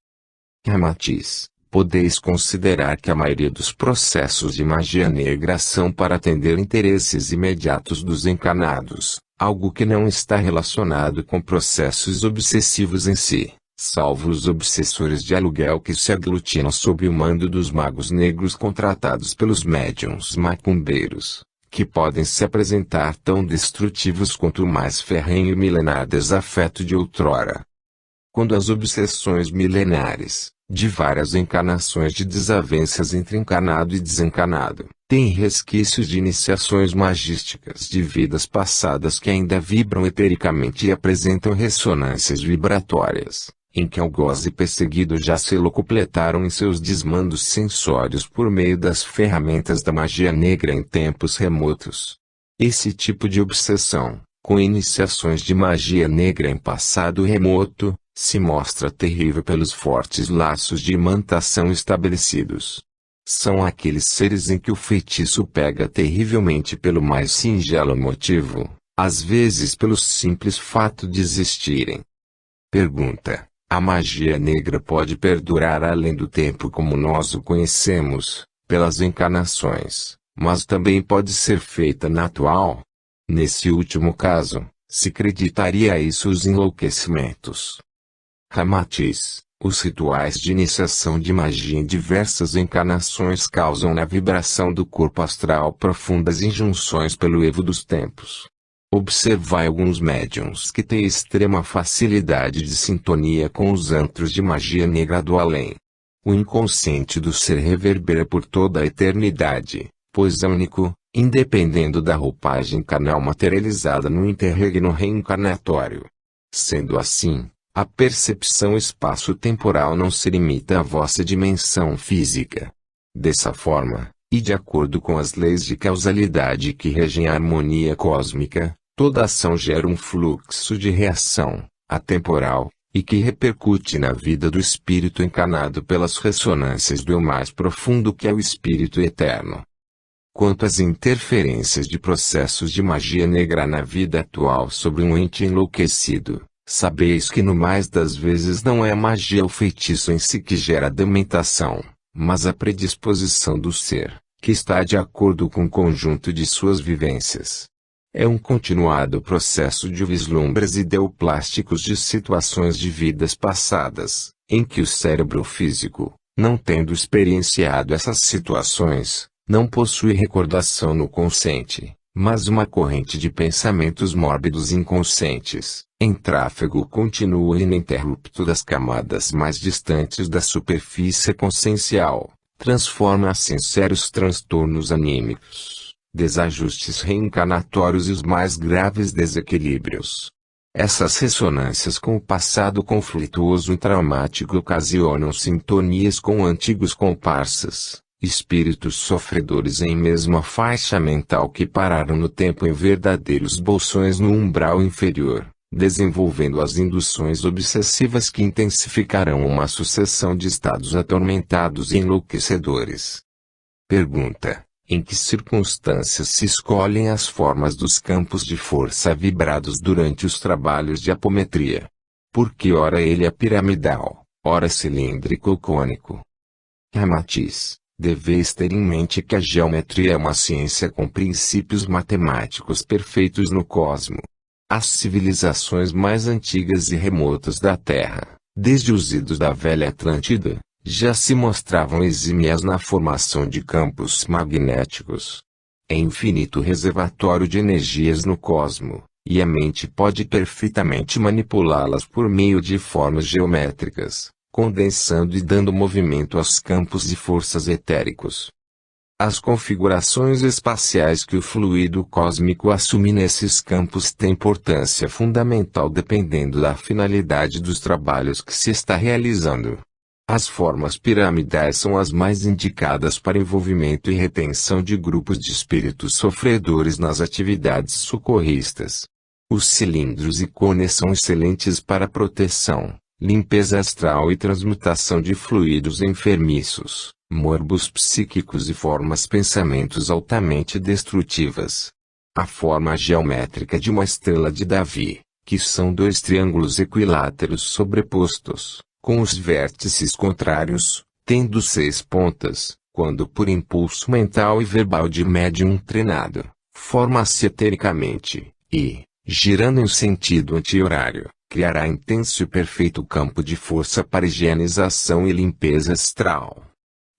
Ramatiz: podeis considerar que a maioria dos processos de magia negra são para atender interesses imediatos dos encanados, algo que não está relacionado com processos obsessivos em si, salvo os obsessores de aluguel que se aglutinam sob o mando dos magos negros contratados pelos médiuns macumbeiros, que podem se apresentar tão destrutivos quanto o mais ferrenho e milenar desafeto de outrora. Quando as obsessões milenares, de várias encarnações de desavenças entre encarnado e desencarnado. Tem resquícios de iniciações magísticas de vidas passadas que ainda vibram etericamente e apresentam ressonâncias vibratórias, em que algoz e perseguido já se locupletaram em seus desmandos sensórios por meio das ferramentas da magia negra em tempos remotos. Esse tipo de obsessão, com iniciações de magia negra em passado remoto, se mostra terrível pelos fortes laços de imantação estabelecidos. São aqueles seres em que o feitiço pega terrivelmente pelo mais singelo motivo, às vezes pelo simples fato de existirem. Pergunta: a magia negra pode perdurar além do tempo como nós o conhecemos, pelas encarnações, mas também pode ser feita na atual? Nesse último caso, se acreditaria a isso os enlouquecimentos. Ramatiz: os rituais de iniciação de magia em diversas encarnações causam na vibração do corpo astral profundas injunções pelo evo dos tempos. Observai alguns médiuns que têm extrema facilidade de sintonia com os antros de magia negra do além. O inconsciente do ser reverbera por toda a eternidade, pois é único, independendo da roupagem carnal materializada no interregno reencarnatório. Sendo assim, a percepção espaço-temporal não se limita à vossa dimensão física. Dessa forma, e de acordo com as leis de causalidade que regem a harmonia cósmica, toda ação gera um fluxo de reação, atemporal, e que repercute na vida do espírito encarnado pelas ressonâncias do eu mais profundo que é o espírito eterno. Quanto às interferências de processos de magia negra na vida atual sobre um ente enlouquecido, sabeis que no mais das vezes não é a magia ou feitiço em si que gera a dementação, mas a predisposição do ser, que está de acordo com o conjunto de suas vivências. É um continuado processo de vislumbres ideoplásticos de situações de vidas passadas, em que o cérebro físico, não tendo experienciado essas situações, não possui recordação no consciente, mas uma corrente de pensamentos mórbidos inconscientes, em tráfego contínuo e ininterrupto das camadas mais distantes da superfície consciencial, transforma assim sérios transtornos anímicos, desajustes reencarnatórios e os mais graves desequilíbrios. Essas ressonâncias com o passado conflituoso e traumático ocasionam sintonias com antigos comparsas, espíritos sofredores em mesma faixa mental que pararam no tempo em verdadeiros bolsões no umbral inferior, desenvolvendo as induções obsessivas que intensificarão uma sucessão de estados atormentados e enlouquecedores. Pergunta: em que circunstâncias se escolhem as formas dos campos de força vibrados durante os trabalhos de apometria? Porque ora ele é piramidal, ora cilíndrico ou cônico? Ramatiz: deveis ter em mente que a geometria é uma ciência com princípios matemáticos perfeitos no cosmo. As civilizações mais antigas e remotas da Terra, desde os idos da velha Atlântida, já se mostravam exímias na formação de campos magnéticos. É infinito o reservatório de energias no cosmo, e a mente pode perfeitamente manipulá-las por meio de formas geométricas, condensando e dando movimento aos campos de forças etéricos. As configurações espaciais que o fluido cósmico assume nesses campos têm importância fundamental dependendo da finalidade dos trabalhos que se está realizando. As formas piramidais são as mais indicadas para envolvimento e retenção de grupos de espíritos sofredores nas atividades socorristas. Os cilindros e cones são excelentes para proteção, limpeza astral e transmutação de fluidos enfermiços, morbos psíquicos e formas pensamentos altamente destrutivas. A forma geométrica de uma estrela de Davi, que são dois triângulos equiláteros sobrepostos, com os vértices contrários, tendo 6 pontas, quando por impulso mental e verbal de médium treinado, forma-se etericamente, e, girando em sentido anti-horário, criará intenso e perfeito campo de força para higienização e limpeza astral.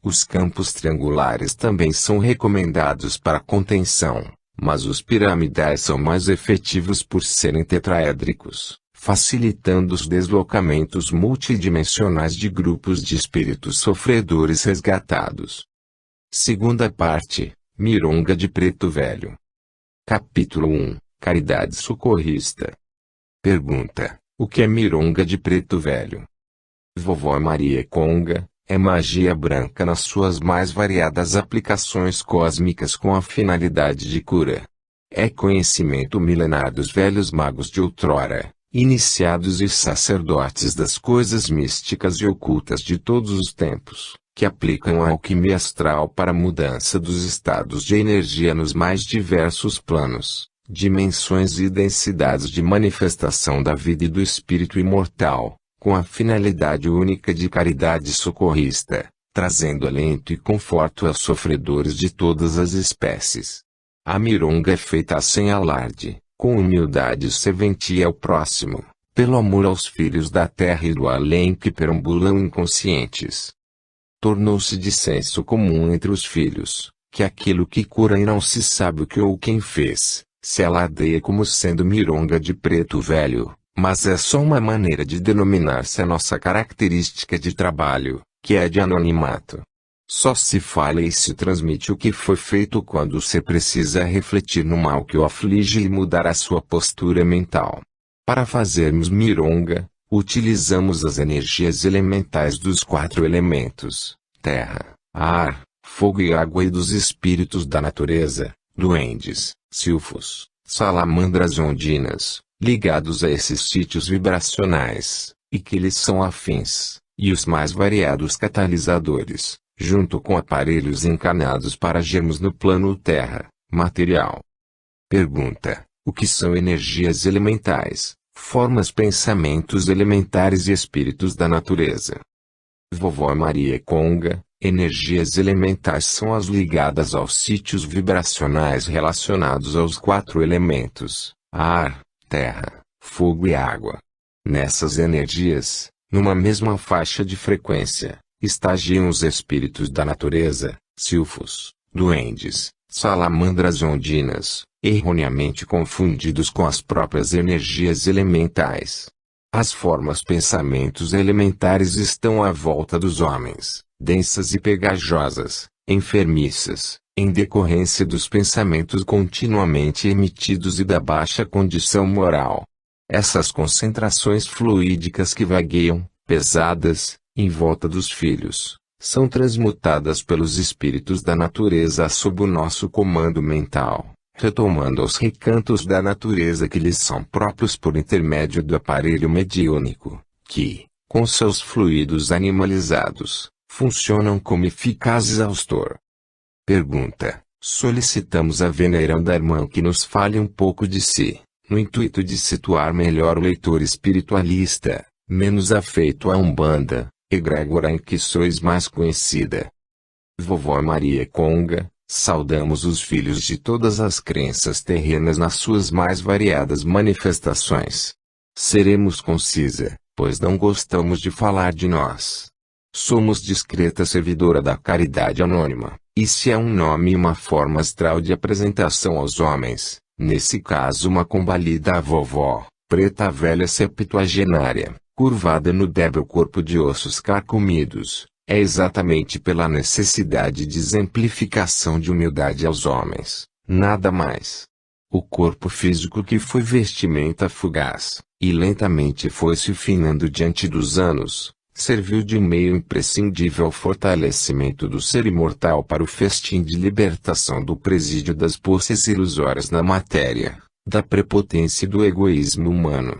Os campos triangulares também são recomendados para contenção, mas os piramidais são mais efetivos por serem tetraédricos, facilitando os deslocamentos multidimensionais de grupos de espíritos sofredores resgatados. Segunda parte, Mironga de Preto Velho. Capítulo 1, Caridade Socorrista. Pergunta: o que é Mironga de Preto Velho? Vovó Maria Conga, é magia branca nas suas mais variadas aplicações cósmicas com a finalidade de cura. É conhecimento milenar dos velhos magos de outrora, iniciados e sacerdotes das coisas místicas e ocultas de todos os tempos, que aplicam a alquimia astral para a mudança dos estados de energia nos mais diversos planos, dimensões e densidades de manifestação da vida e do espírito imortal, com a finalidade única de caridade socorrista, trazendo alento e conforto aos sofredores de todas as espécies. A mironga é feita sem alarde, com humildade serventia ao próximo, pelo amor aos filhos da terra e do além que perambulam inconscientes. Tornou-se de senso comum entre os filhos, que aquilo que cura e não se sabe o que ou quem fez, se alardeia como sendo mironga de preto velho, mas é só uma maneira de denominar-se a nossa característica de trabalho, que é de anonimato. Só se fala e se transmite o que foi feito quando se precisa refletir no mal que o aflige e mudar a sua postura mental. Para fazermos mironga, utilizamos as energias elementais dos 4 elementos, terra, ar, fogo e água e dos espíritos da natureza, duendes, silfos, salamandras ondinas, ligados a esses sítios vibracionais, e que lhes são afins, e os mais variados catalisadores, junto com aparelhos encarnados para agirmos no plano terra, material. Pergunta: o que são energias elementais, formas pensamentos elementares e espíritos da natureza? Vovó Maria Conga: energias elementais são as ligadas aos sítios vibracionais relacionados aos 4 elementos, ar, terra, fogo e água. Nessas energias, numa mesma faixa de frequência, estagiam os espíritos da natureza, silfos, duendes, salamandras ondinas, erroneamente confundidos com as próprias energias elementais. As formas pensamentos elementares estão à volta dos homens, densas e pegajosas, enfermiças, em decorrência dos pensamentos continuamente emitidos e da baixa condição moral. Essas concentrações fluídicas que vagueiam, pesadas, em volta dos filhos, são transmutadas pelos espíritos da natureza sob o nosso comando mental, retomando aos recantos da natureza que lhes são próprios por intermédio do aparelho mediúnico, que, com seus fluidos animalizados, funcionam como eficaz exaustor. Pergunta: solicitamos a veneranda irmã que nos fale um pouco de si, no intuito de situar melhor o leitor espiritualista, menos afeito à Umbanda, egrégora em que sois mais conhecida. Vovó Maria Conga: saudamos os filhos de todas as crenças terrenas nas suas mais variadas manifestações. Seremos concisa, pois não gostamos de falar de nós. Somos discreta servidora da caridade anônima, e se é um nome e uma forma astral de apresentação aos homens, nesse caso uma combalida à vovó, preta velha septuagenária, curvada no débil corpo de ossos carcomidos, é exatamente pela necessidade de exemplificação de humildade aos homens, nada mais. O corpo físico que foi vestimenta fugaz, e lentamente foi se finando diante dos anos, serviu de meio imprescindível ao fortalecimento do ser imortal para o festim de libertação do presídio das posses ilusórias na matéria, da prepotência e do egoísmo humano.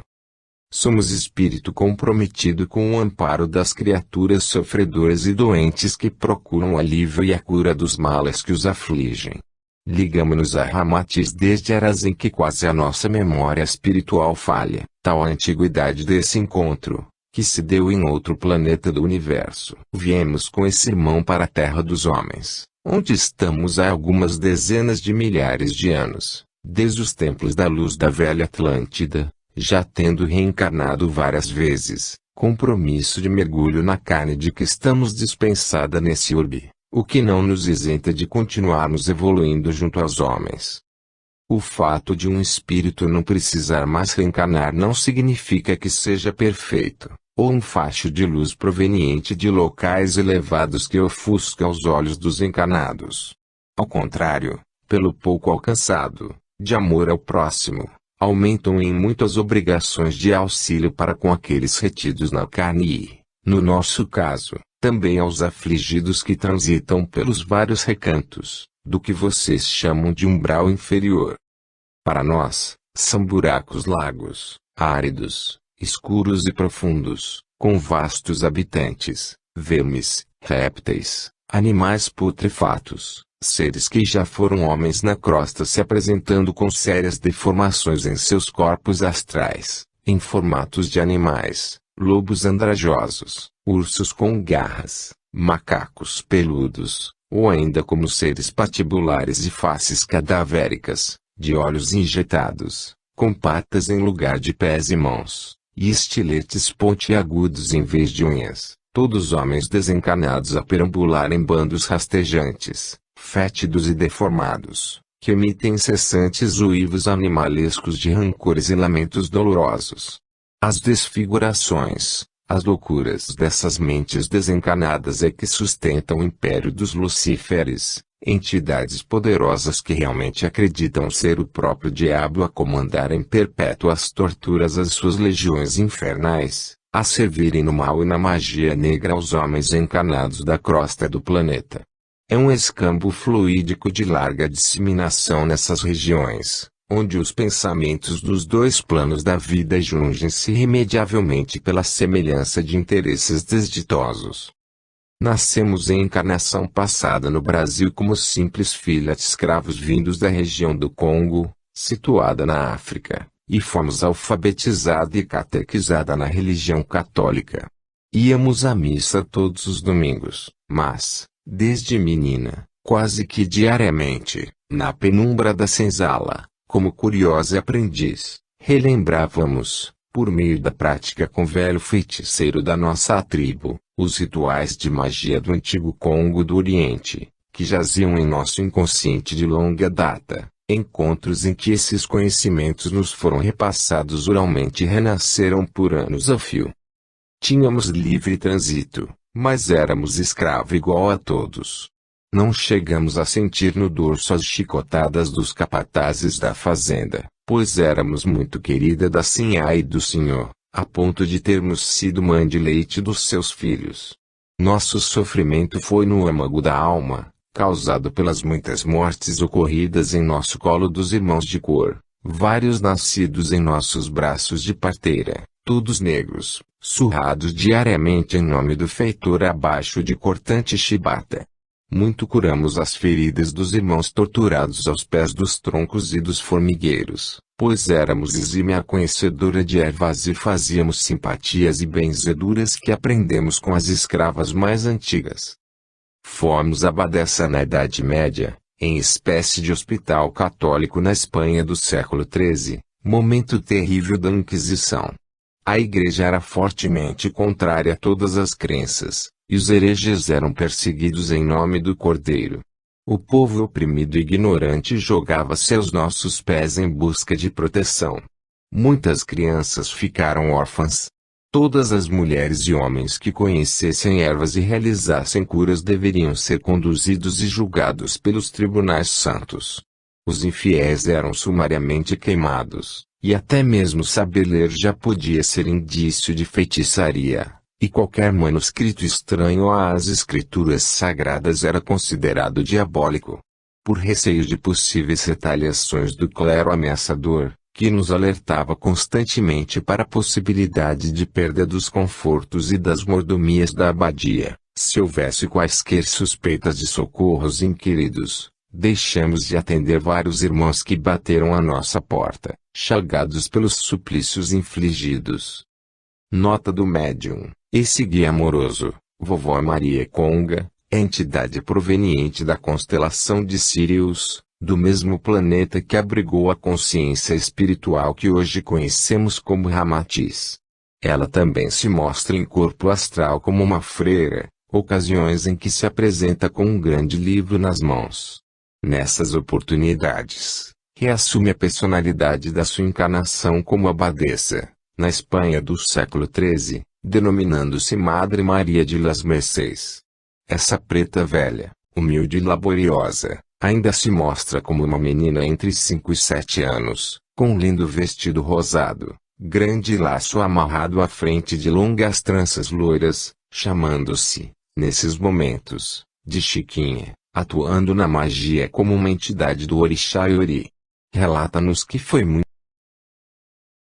Somos espírito comprometido com o amparo das criaturas sofredoras e doentes que procuram o alívio e a cura dos males que os afligem. Ligamo-nos a Ramatiz desde eras em que quase a nossa memória espiritual falha, tal a antiguidade desse encontro, que se deu em outro planeta do universo. Viemos com esse irmão para a terra dos homens, onde estamos há algumas dezenas de milhares de anos, desde os templos da luz da velha Atlântida, já tendo reencarnado várias vezes, compromisso de mergulho na carne de que estamos dispensada nesse orbe, o que não nos isenta de continuarmos evoluindo junto aos homens. O fato de um espírito não precisar mais reencarnar não significa que seja perfeito, ou um facho de luz proveniente de locais elevados que ofusca os olhos dos encarnados. Ao contrário, pelo pouco alcançado, de amor ao próximo, aumentam em muitas obrigações de auxílio para com aqueles retidos na carne e, no nosso caso, também aos afligidos que transitam pelos vários recantos, do que vocês chamam de umbral inferior. Para nós, são buracos lagos, áridos, escuros e profundos, com vastos habitantes, vermes, répteis, animais putrefatos, seres que já foram homens na crosta se apresentando com sérias deformações em seus corpos astrais, em formatos de animais, lobos andrajosos, ursos com garras, macacos peludos, ou ainda como seres patibulares e faces cadavéricas, de olhos injetados, com patas em lugar de pés e mãos, e estiletes pontiagudos em vez de unhas, todos homens desencarnados a perambular em bandos rastejantes, fétidos e deformados, que emitem incessantes uivos animalescos de rancores e lamentos dolorosos. As desfigurações, as loucuras dessas mentes desencarnadas é que sustentam o império dos Lucíferes, entidades poderosas que realmente acreditam ser o próprio diabo a comandar em perpétuas torturas as suas legiões infernais, a servirem no mal e na magia negra aos homens encarnados da crosta do planeta. É um escambo fluídico de larga disseminação nessas regiões, onde os pensamentos dos dois planos da vida jungem-se irremediavelmente pela semelhança de interesses desditosos. Nascemos em encarnação passada no Brasil como simples filha de escravos vindos da região do Congo, situada na África, e fomos alfabetizada e catequizada na religião católica. Íamos à missa todos os domingos, mas, desde menina, quase que diariamente, na penumbra da senzala, como curiosa aprendiz, relembrávamos, por meio da prática com o velho feiticeiro da nossa tribo, os rituais de magia do antigo Congo do Oriente, que jaziam em nosso inconsciente de longa data, encontros em que esses conhecimentos nos foram repassados oralmente e renasceram por anos a fio. Tínhamos livre trânsito, mas éramos escravo igual a todos. Não chegamos a sentir no dorso as chicotadas dos capatazes da fazenda, pois éramos muito querida da sinhá e do senhor, a ponto de termos sido mãe de leite dos seus filhos. Nosso sofrimento foi no âmago da alma, causado pelas muitas mortes ocorridas em nosso colo dos irmãos de cor, vários nascidos em nossos braços de parteira, todos negros, surrados diariamente em nome do feitor abaixo de cortante chibata. Muito curamos as feridas dos irmãos torturados aos pés dos troncos e dos formigueiros, pois éramos exímia conhecedora de ervas e fazíamos simpatias e benzeduras que aprendemos com as escravas mais antigas. Fomos abadesa na Idade Média, em espécie de hospital católico na Espanha do século XIII, momento terrível da Inquisição. A igreja era fortemente contrária a todas as crenças, e os hereges eram perseguidos em nome do Cordeiro. O povo oprimido e ignorante jogava-se aos nossos pés em busca de proteção. Muitas crianças ficaram órfãs. Todas as mulheres e homens que conhecessem ervas e realizassem curas deveriam ser conduzidos e julgados pelos tribunais santos. Os infiéis eram sumariamente queimados, e até mesmo saber ler já podia ser indício de feitiçaria. E qualquer manuscrito estranho às escrituras sagradas era considerado diabólico. Por receio de possíveis retaliações do clero ameaçador, que nos alertava constantemente para a possibilidade de perda dos confortos e das mordomias da abadia, se houvesse quaisquer suspeitas de socorros inquiridos, deixamos de atender vários irmãos que bateram à nossa porta, chagados pelos suplícios infligidos. Nota do médium. Esse guia amoroso, Vovó Maria Conga, é entidade proveniente da constelação de Sírius, do mesmo planeta que abrigou a consciência espiritual que hoje conhecemos como Ramatiz. Ela também se mostra em corpo astral como uma freira, ocasiões em que se apresenta com um grande livro nas mãos. Nessas oportunidades, reassume a personalidade da sua encarnação como abadesa, na Espanha do século XIII, denominando-se Madre Maria de las Mercês. Essa preta velha, humilde e laboriosa, ainda se mostra como uma menina entre 5 e 7 anos, com um lindo vestido rosado, grande laço amarrado à frente de longas tranças loiras, chamando-se, nesses momentos, de Chiquinha, atuando na magia como uma entidade do orixá Iori. Relata-nos que foi muito